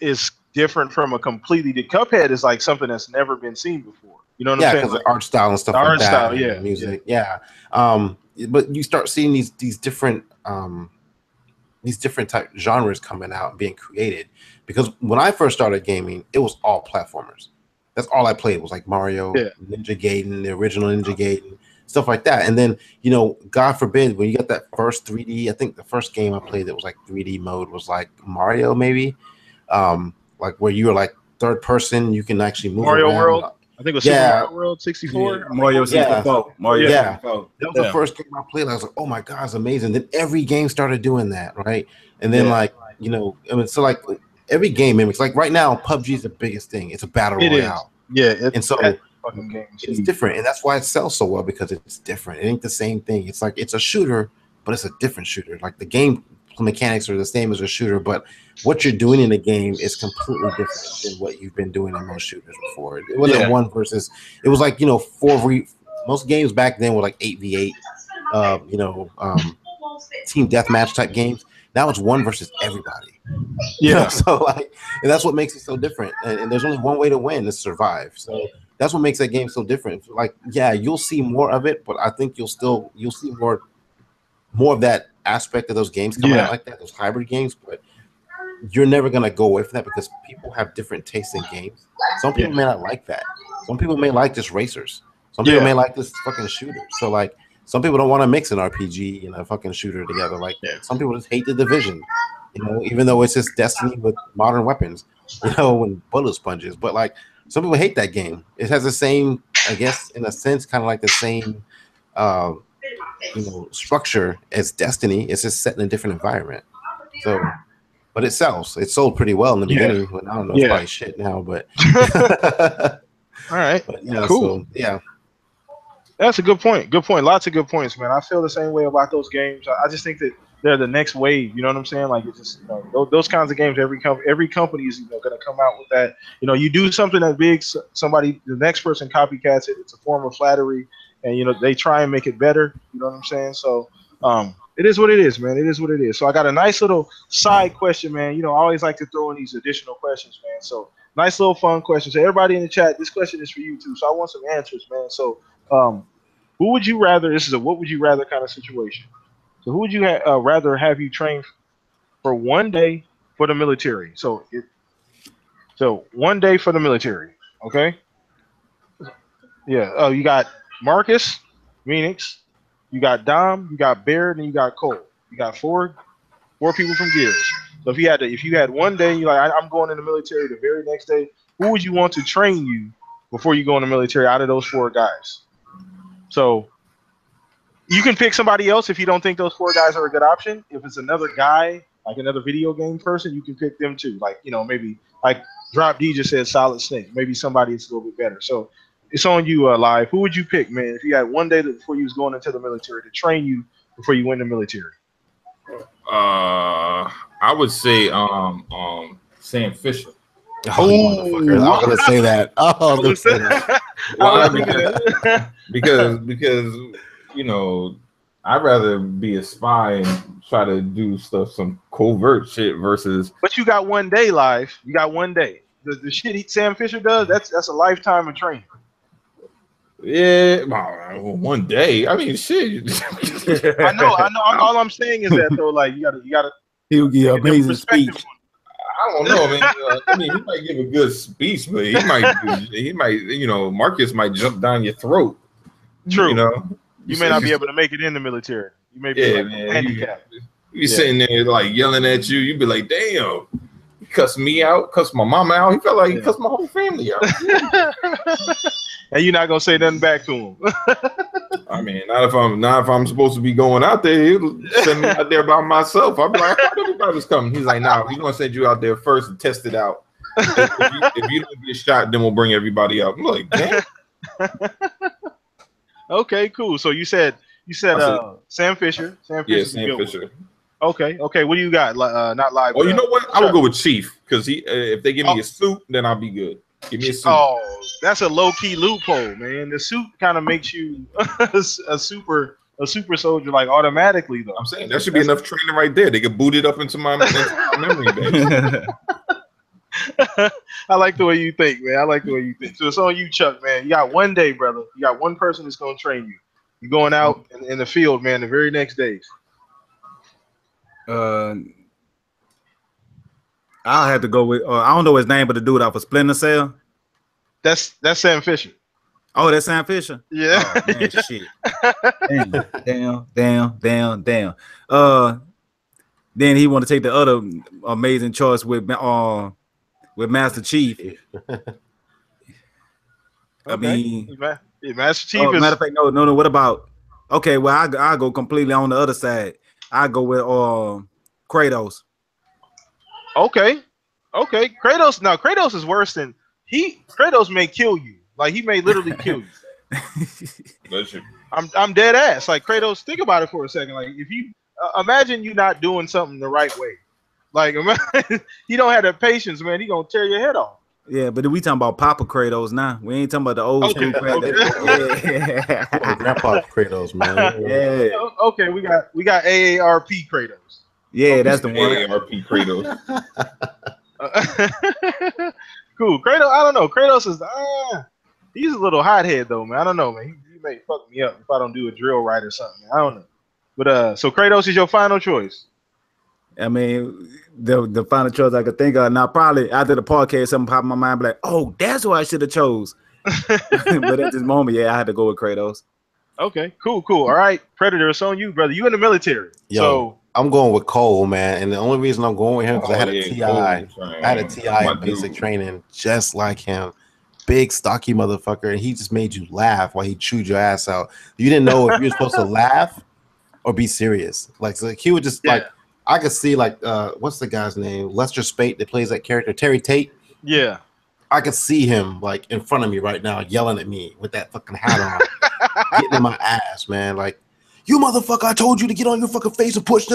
[SPEAKER 1] different from a completely. The Cuphead is like something that's never been seen before. You know what I'm
[SPEAKER 2] Yeah,
[SPEAKER 1] saying?
[SPEAKER 2] because
[SPEAKER 1] Like,
[SPEAKER 2] the art style and stuff
[SPEAKER 1] the
[SPEAKER 2] like
[SPEAKER 1] art
[SPEAKER 2] that,
[SPEAKER 1] style,
[SPEAKER 2] and
[SPEAKER 1] yeah,
[SPEAKER 2] the music, yeah. But you start seeing these different type genres coming out and being created. Because when I first started gaming, it was all platformers. That's all I played was like Mario,
[SPEAKER 1] Yeah.
[SPEAKER 2] Ninja Gaiden, the original Ninja Gaiden, stuff like that. And then, you know, God forbid, when you got that first 3D, I think the first game I played that was like 3D mode was like Mario, maybe, like where you were like third person, you can actually move
[SPEAKER 1] Mario
[SPEAKER 2] around.
[SPEAKER 1] World. I think it was Super Mario World 64.
[SPEAKER 5] Yeah, Mario 64. Mario
[SPEAKER 2] Yeah.
[SPEAKER 5] 64.
[SPEAKER 2] That was the first game I played. I was like, oh my God, it's amazing. Then every game started doing that, right? And then like, you know, I mean, so like every game mimics, like right now, PUBG is the biggest thing. It's a battle royale.
[SPEAKER 1] Yeah.
[SPEAKER 2] And so
[SPEAKER 1] fucking game
[SPEAKER 2] it's different. And that's why it sells so well, because it's different. It ain't the same thing. It's like, it's a shooter, but it's a different shooter. Like the game mechanics are the same as a shooter, but what you're doing in the game is completely different than what you've been doing in most shooters before. It wasn't one versus, it was like, you know, most games back then were like 8v8, you know, team deathmatch type games. Now it's one versus everybody. You know? So like, and that's what makes it so different. And there's only one way to win, is survive. So that's what makes that game so different. Like, yeah, you'll see more of it, but I think you'll see more of that aspect of those games coming out like that, those hybrid games. But you're never gonna go away from that, because people have different tastes in games. Some people may not like that. Some people may like just racers. Some people may like this fucking shooter. So like, some people don't want to mix an RPG and a fucking shooter together like that. Some people just hate the Division, you know, even though it's just Destiny with modern weapons, you know, and bullet sponges. But like, some people hate that game. It has the same, I guess, in a sense, kind of like the same, you know, structure as Destiny. It's just set in a different environment. So, but it sells. It sold pretty well in the beginning. But I don't know, it's probably shit now. But
[SPEAKER 1] all right,
[SPEAKER 2] but yeah,
[SPEAKER 1] cool.
[SPEAKER 2] So, yeah.
[SPEAKER 1] That's a good point. Good point. Lots of good points, man. I feel the same way about those games. I just think that they're the next wave. You know what I'm saying? Like, it's just, you know, those kinds of games. Every company is, you know, going to come out with that. You know, you do something that big, the next person copycats it. It's a form of flattery, and you know they try and make it better. You know what I'm saying? So, it is what it is, man. It is what it is. So I got a nice little side question, man. You know, I always like to throw in these additional questions, man. So nice little fun question. So everybody in the chat, this question is for you too. So I want some answers, man. So. Who would you rather? This is a what would you rather kind of situation. So who would you rather have you train for one day for the military? So 1 day for the military. Okay. Yeah. Oh, you got Marcus, Phoenix, you got Dom, you got Baird, and you got Cole. You got four people from Gears. So if you had 1 day, you're like, I'm going in the military the very next day. Who would you want to train you before you go in the military out of those 4 guys? So you can pick somebody else if you don't think those 4 guys are a good option. If it's another guy, like another video game person, you can pick them too. Like, you know, maybe like Drop D just said Solid Snake. Maybe somebody is a little bit better. So it's on you, Live. Who would you pick, man, if you had 1 day before you was going into the military to train you before you went in the military?
[SPEAKER 4] I would say Sam Fisher.
[SPEAKER 2] Motherfucker. I was gonna say that. Oh, I was gonna say that.
[SPEAKER 4] Why? Because you know, I'd rather be a spy and try to do some covert shit versus.
[SPEAKER 1] But you got 1 day, Live. You got 1 day. The shit Sam Fisher does, that's a lifetime of training.
[SPEAKER 4] Yeah, 1 day. I mean, shit.
[SPEAKER 1] I know. All I'm saying is that though, like you gotta.
[SPEAKER 5] He'll give amazing speech.
[SPEAKER 4] I don't know, man. I mean, he might give a good speech, but he might, you know, Marcus might jump down your throat.
[SPEAKER 1] True.
[SPEAKER 4] You know,
[SPEAKER 1] you may not be able to make it in the military. You may be handicapped.
[SPEAKER 4] You be sitting there like yelling at you. You be like, damn, he cussed me out, cussed my mama out. He felt like he cussed my whole family out.
[SPEAKER 1] And you're not gonna say nothing back to him.
[SPEAKER 4] I mean, not if I'm supposed to be going out there. He'll send me out there by myself. I'll be like, I thought everybody was coming. He's like, nah, we're gonna send you out there first and test it out. If you don't get shot, then we'll bring everybody out. I'm like, damn.
[SPEAKER 1] Okay, cool. So you said Sam Fisher.
[SPEAKER 4] Yeah, Sam Fisher.
[SPEAKER 1] Okay. What do you got? Not Live.
[SPEAKER 4] Oh, you know what? I will go with Chief because if they give me a suit, then I'll be good. Give me a suit.
[SPEAKER 1] Oh, that's a low key loophole, man. The suit kind of makes you a super soldier like automatically, though.
[SPEAKER 4] I'm saying that should be enough training right there. They could boot it up into my memory bank.
[SPEAKER 1] I like the way you think, man. I like the way you think. So it's on you, Chuck, man. You got one day, brother. You got one person that's gonna train you. You're going out in the field, man, the very next day.
[SPEAKER 5] I'll have to go with I don't know his name, but the dude off of Splinter Cell.
[SPEAKER 1] That's Sam Fisher.
[SPEAKER 5] Oh, that's Sam Fisher.
[SPEAKER 1] Yeah.
[SPEAKER 5] Oh, man, shit. Damn. Then he want to take the other amazing choice with Master Chief. I mean,
[SPEAKER 1] Master Chief is.
[SPEAKER 5] Matter of fact, no. What about? Okay, well, I go completely on the other side. I go with Kratos.
[SPEAKER 1] Okay. Kratos. Now Kratos is worse than Kratos may kill you. Like he may literally kill you. I'm dead ass. Like Kratos, think about it for a second. Like if you imagine you not doing something the right way. Like you don't have the patience, man. He gonna tear your head off.
[SPEAKER 5] Yeah, but we talking about Papa Kratos now. We ain't talking about the old school Kratos.
[SPEAKER 2] Yeah. Grandpa Kratos, man.
[SPEAKER 5] Yeah.
[SPEAKER 1] Okay, we got AARP Kratos.
[SPEAKER 5] Yeah, that's the one.
[SPEAKER 4] AARP Kratos.
[SPEAKER 1] Cool. Kratos, I don't know. Kratos is he's a little hothead though, man. I don't know, man. He may fuck me up if I don't do a drill right or something. I don't know. But so Kratos is your final choice.
[SPEAKER 5] I mean, the final choice I could think of. Now, probably after the podcast, something popped in my mind, be like, "Oh, that's what I should have chose." But at this moment, yeah, I had to go with Kratos.
[SPEAKER 1] Okay, cool. All right, Predator, it's on you, brother. You in the military?
[SPEAKER 2] Yo,
[SPEAKER 1] so
[SPEAKER 2] I'm going with Cole, man, and the only reason I'm going with him because I had a TI. I had a TI in basic training, just like him. Big stocky motherfucker, and he just made you laugh while he chewed your ass out. You didn't know if you were supposed to laugh or be serious. Like, so he would just like. I could see like what's the guy's name? Lester Spate that plays that character, Terry Tate.
[SPEAKER 1] Yeah.
[SPEAKER 2] I could see him like in front of me right now, yelling at me with that fucking hat on, getting in my ass, man. Like, you motherfucker, I told you to get on your fucking face and push.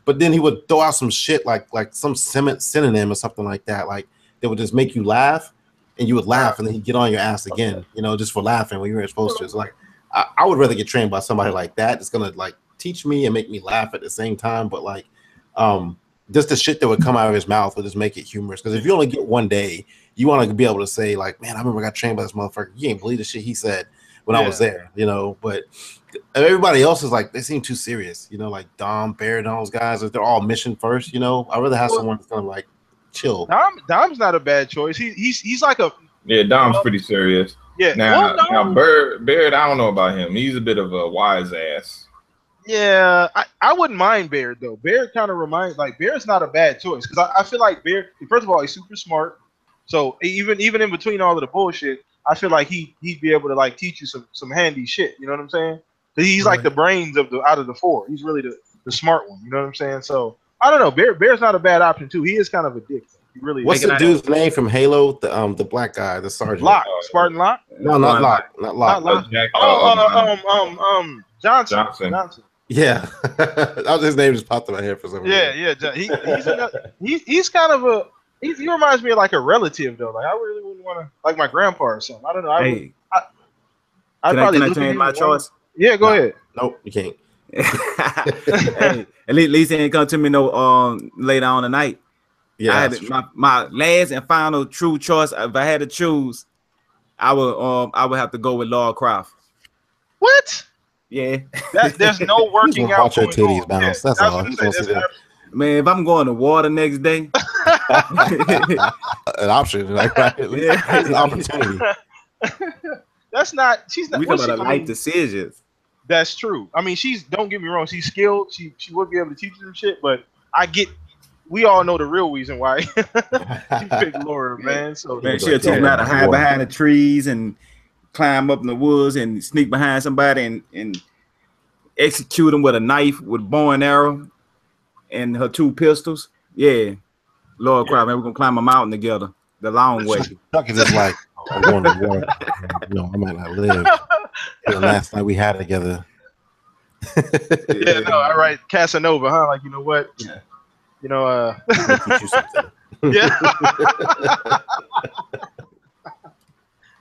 [SPEAKER 2] But then he would throw out some shit like some synonym or something like that. Like that would just make you laugh, and you would laugh, and then he'd get on your ass again, you know, just for laughing when you weren't supposed to. So like, I would rather get trained by somebody like that. That's gonna like teach me and make me laugh at the same time, but like. Just the shit that would come out of his mouth would just make it humorous. Because if you only get one day, you want to be able to say, like, man, I remember I got trained by this motherfucker. You ain't believe the shit he said when I was there, you know. But everybody else is like, they seem too serious, you know, like Dom, Bear, and all those guys. They're all mission first, you know. I'd rather have someone that's gonna like chill.
[SPEAKER 1] Dom's not a bad choice. He's like a
[SPEAKER 4] Dom's pretty serious.
[SPEAKER 1] Yeah.
[SPEAKER 4] Now Baird, I don't know about him. He's a bit of a wise ass.
[SPEAKER 1] Yeah, I wouldn't mind Baird though. Baird kind of reminds Baird's not a bad choice because I feel like Baird. First of all, he's super smart. So even in between all of the bullshit, I feel like he'd be able to like teach you some handy shit. You know what I'm saying? He's like the brains out of the four. He's really the smart one. You know what I'm saying? So I don't know. Baird's not a bad option too. He is kind of a dick. He really.
[SPEAKER 2] What's the dude's name from Halo? The black guy, the sergeant.
[SPEAKER 1] Locke, Spartan Locke.
[SPEAKER 2] No, not Locke. Not Locke.
[SPEAKER 1] Johnson.
[SPEAKER 2] Yeah, his name just popped in my head for some reason.
[SPEAKER 1] Yeah. He's kind of he reminds me of like a relative though. Like I really wouldn't want to like my grandpa or something. I don't know.
[SPEAKER 5] Hey,
[SPEAKER 1] I'd probably
[SPEAKER 5] can I change my choice?
[SPEAKER 1] Yeah, go ahead.
[SPEAKER 2] Nope, you can't.
[SPEAKER 5] Hey, at least it didn't come to me later on tonight. Yeah, I had my last and final true choice. If I had to choose, I would have to go with Lara Croft.
[SPEAKER 1] What?
[SPEAKER 5] Yeah,
[SPEAKER 1] there's no working out.
[SPEAKER 2] Watch your titties bounce. That's all.
[SPEAKER 5] Man, if I'm going to war the next day,
[SPEAKER 2] an option, like right? Yeah, an opportunity.
[SPEAKER 1] She's not.
[SPEAKER 5] We talking about life decisions.
[SPEAKER 1] That's true. I mean, don't get me wrong. She's skilled. She would be able to teach you some shit. But we all know the real reason why she picked Laura, man. So
[SPEAKER 5] man, she'll teach me how to hide behind the trees and climb up in the woods and sneak behind somebody and execute them with a knife, with bow and arrow, and her 2 pistols. Yeah, Lord Croft, man, we're gonna climb a mountain together the long way.
[SPEAKER 2] Chuck is just like, I'm going to war. You know, I might not live. The last night we had together.
[SPEAKER 1] Yeah, no, all right, Casanova, huh? Like, you know what?
[SPEAKER 2] Yeah.
[SPEAKER 1] You know,
[SPEAKER 2] teach you something.
[SPEAKER 1] Yeah.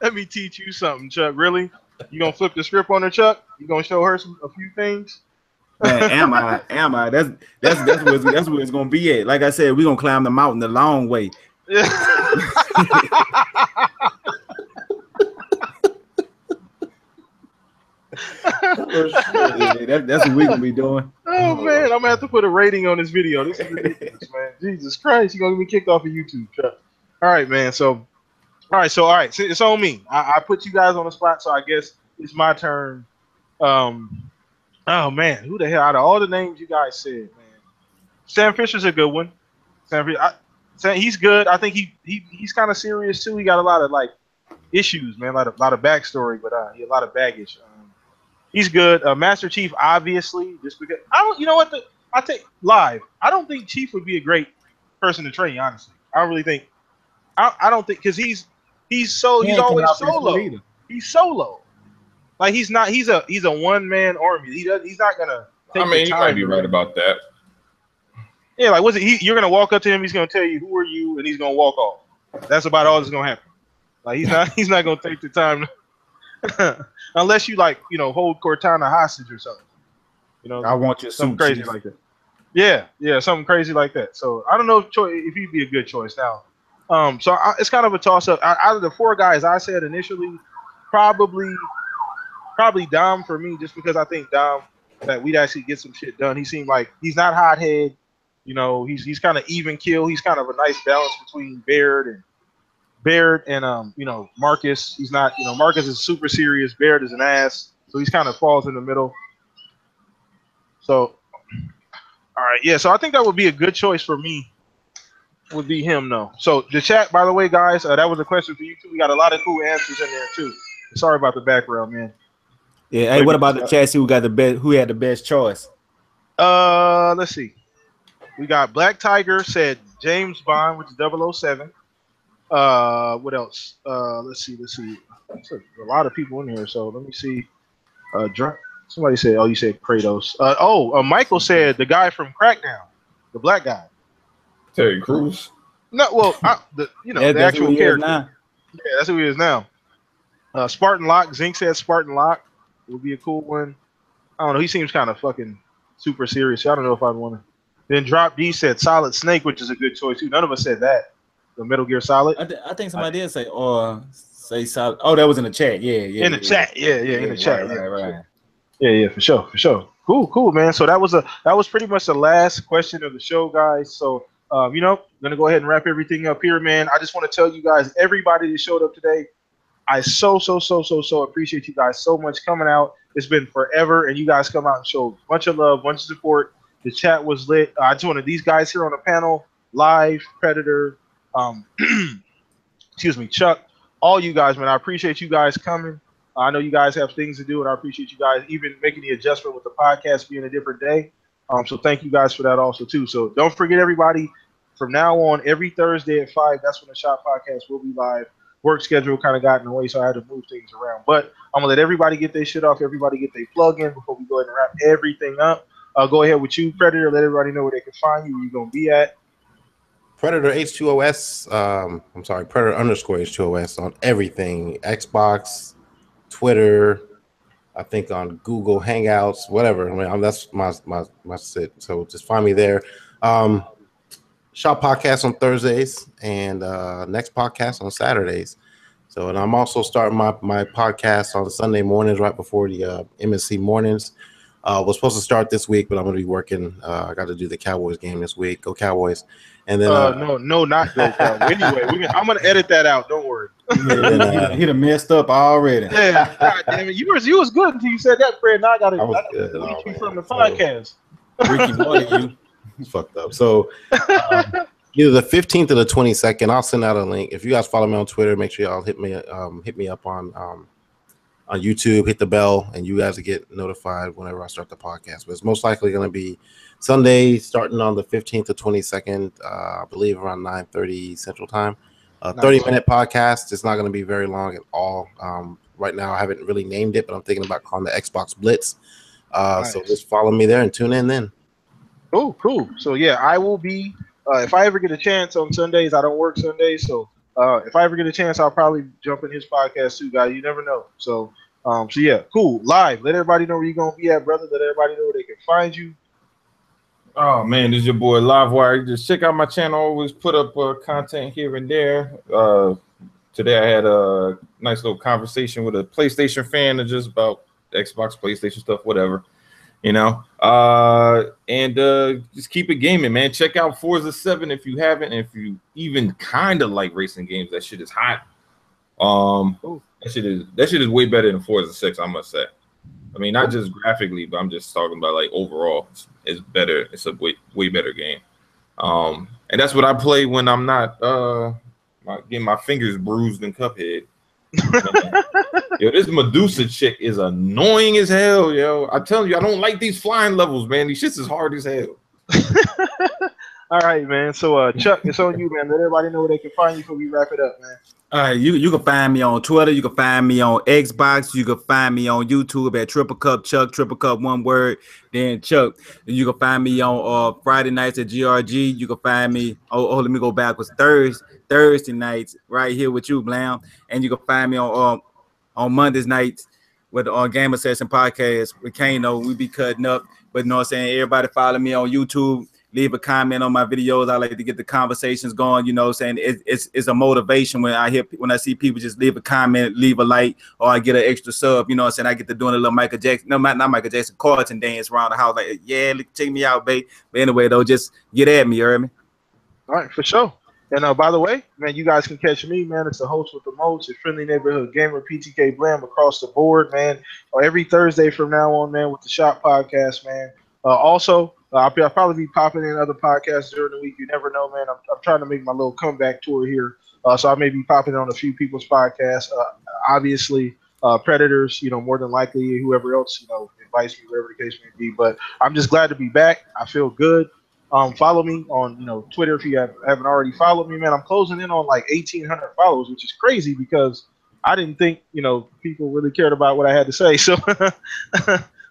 [SPEAKER 1] Let me teach you something, Chuck. Really? You gonna flip the script on her, Chuck? You gonna show her a few things?
[SPEAKER 5] Man, am I? That's where it's gonna be at. Like I said, we're gonna climb the mountain the long way.
[SPEAKER 1] Yeah.
[SPEAKER 5] That's what we gonna be doing.
[SPEAKER 1] Oh man, I'm gonna have to put a rating on this video. This is ridiculous, man. Jesus Christ, you're gonna get me kicked off of YouTube. All right, man. So all right. So it's on me. I put you guys on the spot, so I guess it's my turn. Oh man, who the hell out of all the names you guys said, man? Sam Fisher's a good one. He's good. I think he's kind of serious too. He got a lot of like issues, man. A lot of backstory, but he a lot of baggage. He's good. Master Chief, obviously, just because I don't. You know what? I take live. I don't think Chief would be a great person to train. Honestly, I don't really think. I don't think because he's always solo. He's solo. Like he's not. He's a one-man army. He's not gonna. Take
[SPEAKER 4] I mean, you might be right about that.
[SPEAKER 1] Yeah, like what's it? You're gonna walk up to him. He's gonna tell you who are you, and he's gonna walk off. That's about all that's gonna happen. Like he's not gonna take the time. Unless you like, hold Cortana hostage or something.
[SPEAKER 5] I want your
[SPEAKER 1] something crazy like that. Yeah, something crazy like that. So I don't know if he'd be a good choice now. It's kind of a toss up. Out of the four guys I said initially, probably Dom for me, just because I think Dom that we'd actually get some shit done. He seemed like he's not hothead. He's kind of even kill. He's kind of a nice balance between Baird and Marcus. He's not, Marcus is super serious. Baird is an ass. So he's kind of falls in the middle. So, all right. Yeah. So I think that would be a good choice for me. Would be him, though. So the chat, by the way, guys, that was a question for you too. We got a lot of cool answers in there too. Sorry about the background, man.
[SPEAKER 5] Yeah. Hey, what about the chat? Who got the best? Who had the best choice?
[SPEAKER 1] Let's see. We got Black Tiger said James Bond, which is 007. What else? Let's see. There's a lot of people in here, so let me see. Somebody said, you said Kratos. Michael said the guy from Crackdown, the black guy.
[SPEAKER 4] Terry Crews.
[SPEAKER 1] No, well, the actual character. Yeah, that's who he is now. Spartan Locke. Zink said Spartan Locke would be a cool one. I don't know. He seems kind of fucking super serious. I don't know if I'd want to. Then Drop D said Solid Snake, which is a good choice too. None of us said that. The Metal Gear Solid.
[SPEAKER 5] I think somebody did say Solid. Oh, that was in the chat. Yeah.
[SPEAKER 1] In the chat. Yeah, in the chat.
[SPEAKER 5] Right.
[SPEAKER 1] Yeah, for sure. Cool, man. So that was pretty much the last question of the show, guys. So gonna go ahead and wrap everything up here, man. I just want to tell you guys, everybody that showed up today, I so appreciate you guys so much coming out. It's been forever, and you guys come out and show a bunch of love, bunch of support. The chat was lit. I just wanted these guys here on the panel, Live, Predator, excuse me, Chuck, all you guys, man. I appreciate you guys coming. I know you guys have things to do, and I appreciate you guys even making the adjustment with the podcast being a different day. So thank you guys for that also too. So don't forget, everybody, from now on, every Thursday at 5, that's when the Shop Podcast will be live. Work schedule kind of got in the way, so I had to move things around. But I'm gonna let everybody get their shit off, everybody get their plug in before we go ahead and wrap everything up. Go ahead with you, Predator. Let everybody know where they can find you, where you're gonna be at.
[SPEAKER 2] Predator H2OS. Predator _ H2OS on everything. Xbox, Twitter, I think on Google Hangouts, whatever. I mean, that's my sit. So just find me there. Shop Podcast on Thursdays and next podcast on Saturdays. So, and I'm also starting my podcast on Sunday mornings right before the MSC mornings. Was supposed to start this week, but I'm going to be working. I got to do the Cowboys game this week. Go Cowboys! And then
[SPEAKER 1] no, not go Cowboys. Anyway, I'm going to edit that out. Don't worry.
[SPEAKER 5] He done messed up already.
[SPEAKER 1] Yeah, God damn it! You was good until you said that, Fred. Now I got to delete you from the podcast.
[SPEAKER 5] Ricky Morty, you
[SPEAKER 2] fucked up. So either the 15th or the 22nd, I'll send out a link. If you guys follow me on Twitter, make sure y'all hit me up on YouTube, hit the bell, and you guys will get notified whenever I start the podcast. But it's most likely going to be Sunday, starting on the 15th to 22nd, I believe around 9:30 Central Time. 30-minute podcast. It's not going to be very long at all. Right now, I haven't really named it, but I'm thinking about calling the Xbox Blitz.
[SPEAKER 1] Nice.
[SPEAKER 2] So just follow me there and tune in then.
[SPEAKER 1] Cool. So, yeah, I will be, if I ever get a chance on Sundays, I don't work Sundays, so if I ever get a chance, I'll probably jump in his podcast too, guys. You never know. So yeah, cool. Live. Let everybody know where you're gonna be at, brother. Let everybody know where they can find you.
[SPEAKER 4] Oh man, this is your boy Livewire. Just check out my channel. Always put up content here and there. Today I had a nice little conversation with a PlayStation fan, just about Xbox, PlayStation stuff, whatever. You know, and just keep it gaming, man. Check out Forza 7 if you haven't, and if you even kind of like racing games, that shit is hot. That shit is way better than Forza 6, I must say. I mean, not just graphically, but I'm just talking about like overall, it's better. It's a way better game. And that's what I play when I'm not getting my fingers bruised in Cuphead. Yo, this Medusa chick is annoying as hell, yo. I'm telling you, I don't like these flying levels, man. These shits is hard as hell.
[SPEAKER 1] All right, man. So, Chuck, it's on you, man. Let everybody know where they can find you before we wrap it up, man.
[SPEAKER 5] All right, you can find me on Twitter. You can find me on Xbox. You can find me on YouTube at Triple Cup Chuck, Triple Cup one word, then Chuck. You can find me on Friday nights at GRG. You can find me. Let me go backwards. Thursday nights right here with you, Blam. And you can find me on Mondays nights with the Gamer Session podcast with Kano. We be cutting up, but you know what I'm saying. Everybody follow me on YouTube. Leave a comment on my videos. I like to get the conversations going. You know what I'm saying? It's a motivation when I see people just leave a comment, leave a like, or I get an extra sub. You know what I'm saying? I get to doing a little Michael Jackson, not Michael Jackson, cartoon dance around the house. Like, yeah, check me out, babe. But anyway, though, just get at me, you heard me?
[SPEAKER 1] All right, for sure. And by the way, man, you guys can catch me, man. It's the host with the most, a friendly neighborhood gamer, PTK Blam, across the board, man. Every Thursday from now on, man, with the Shop Podcast, man. Also, I'll probably be popping in other podcasts during the week. You never know, man. I'm trying to make my little comeback tour here, so I may be popping on a few people's podcasts. Obviously, Predators, you know, more than likely, whoever else, you know, invites me, whatever the case may be. But I'm just glad to be back. I feel good. Follow me on, you know, Twitter if you haven't already followed me, man. I'm closing in on like 1,800 followers, which is crazy because I didn't think, you know, people really cared about what I had to say. So,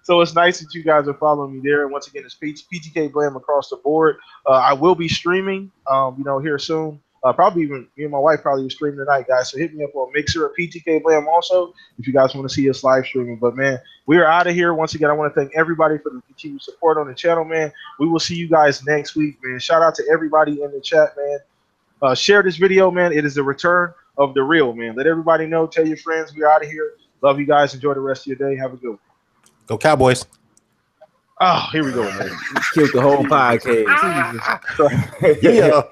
[SPEAKER 1] so it's nice that you guys are following me there. And once again, it's PTK Blam across the board. I will be streaming, you know, here soon. Probably even me and my wife probably will stream tonight, guys. So hit me up on Mixer at PTK Blam also if you guys want to see us live streaming. But man, we are out of here. Once again, I want to thank everybody for the continued support on the channel, man. We will see you guys next week, man. Shout out to everybody in the chat, man. Share this video, man. It is the return of the real, man. Let everybody know. Tell your friends. We're out of here. Love you guys. Enjoy the rest of your day. Have a good one.
[SPEAKER 2] Go Cowboys.
[SPEAKER 1] Oh, here we go, man.
[SPEAKER 5] Killed the whole podcast.
[SPEAKER 2] Yeah.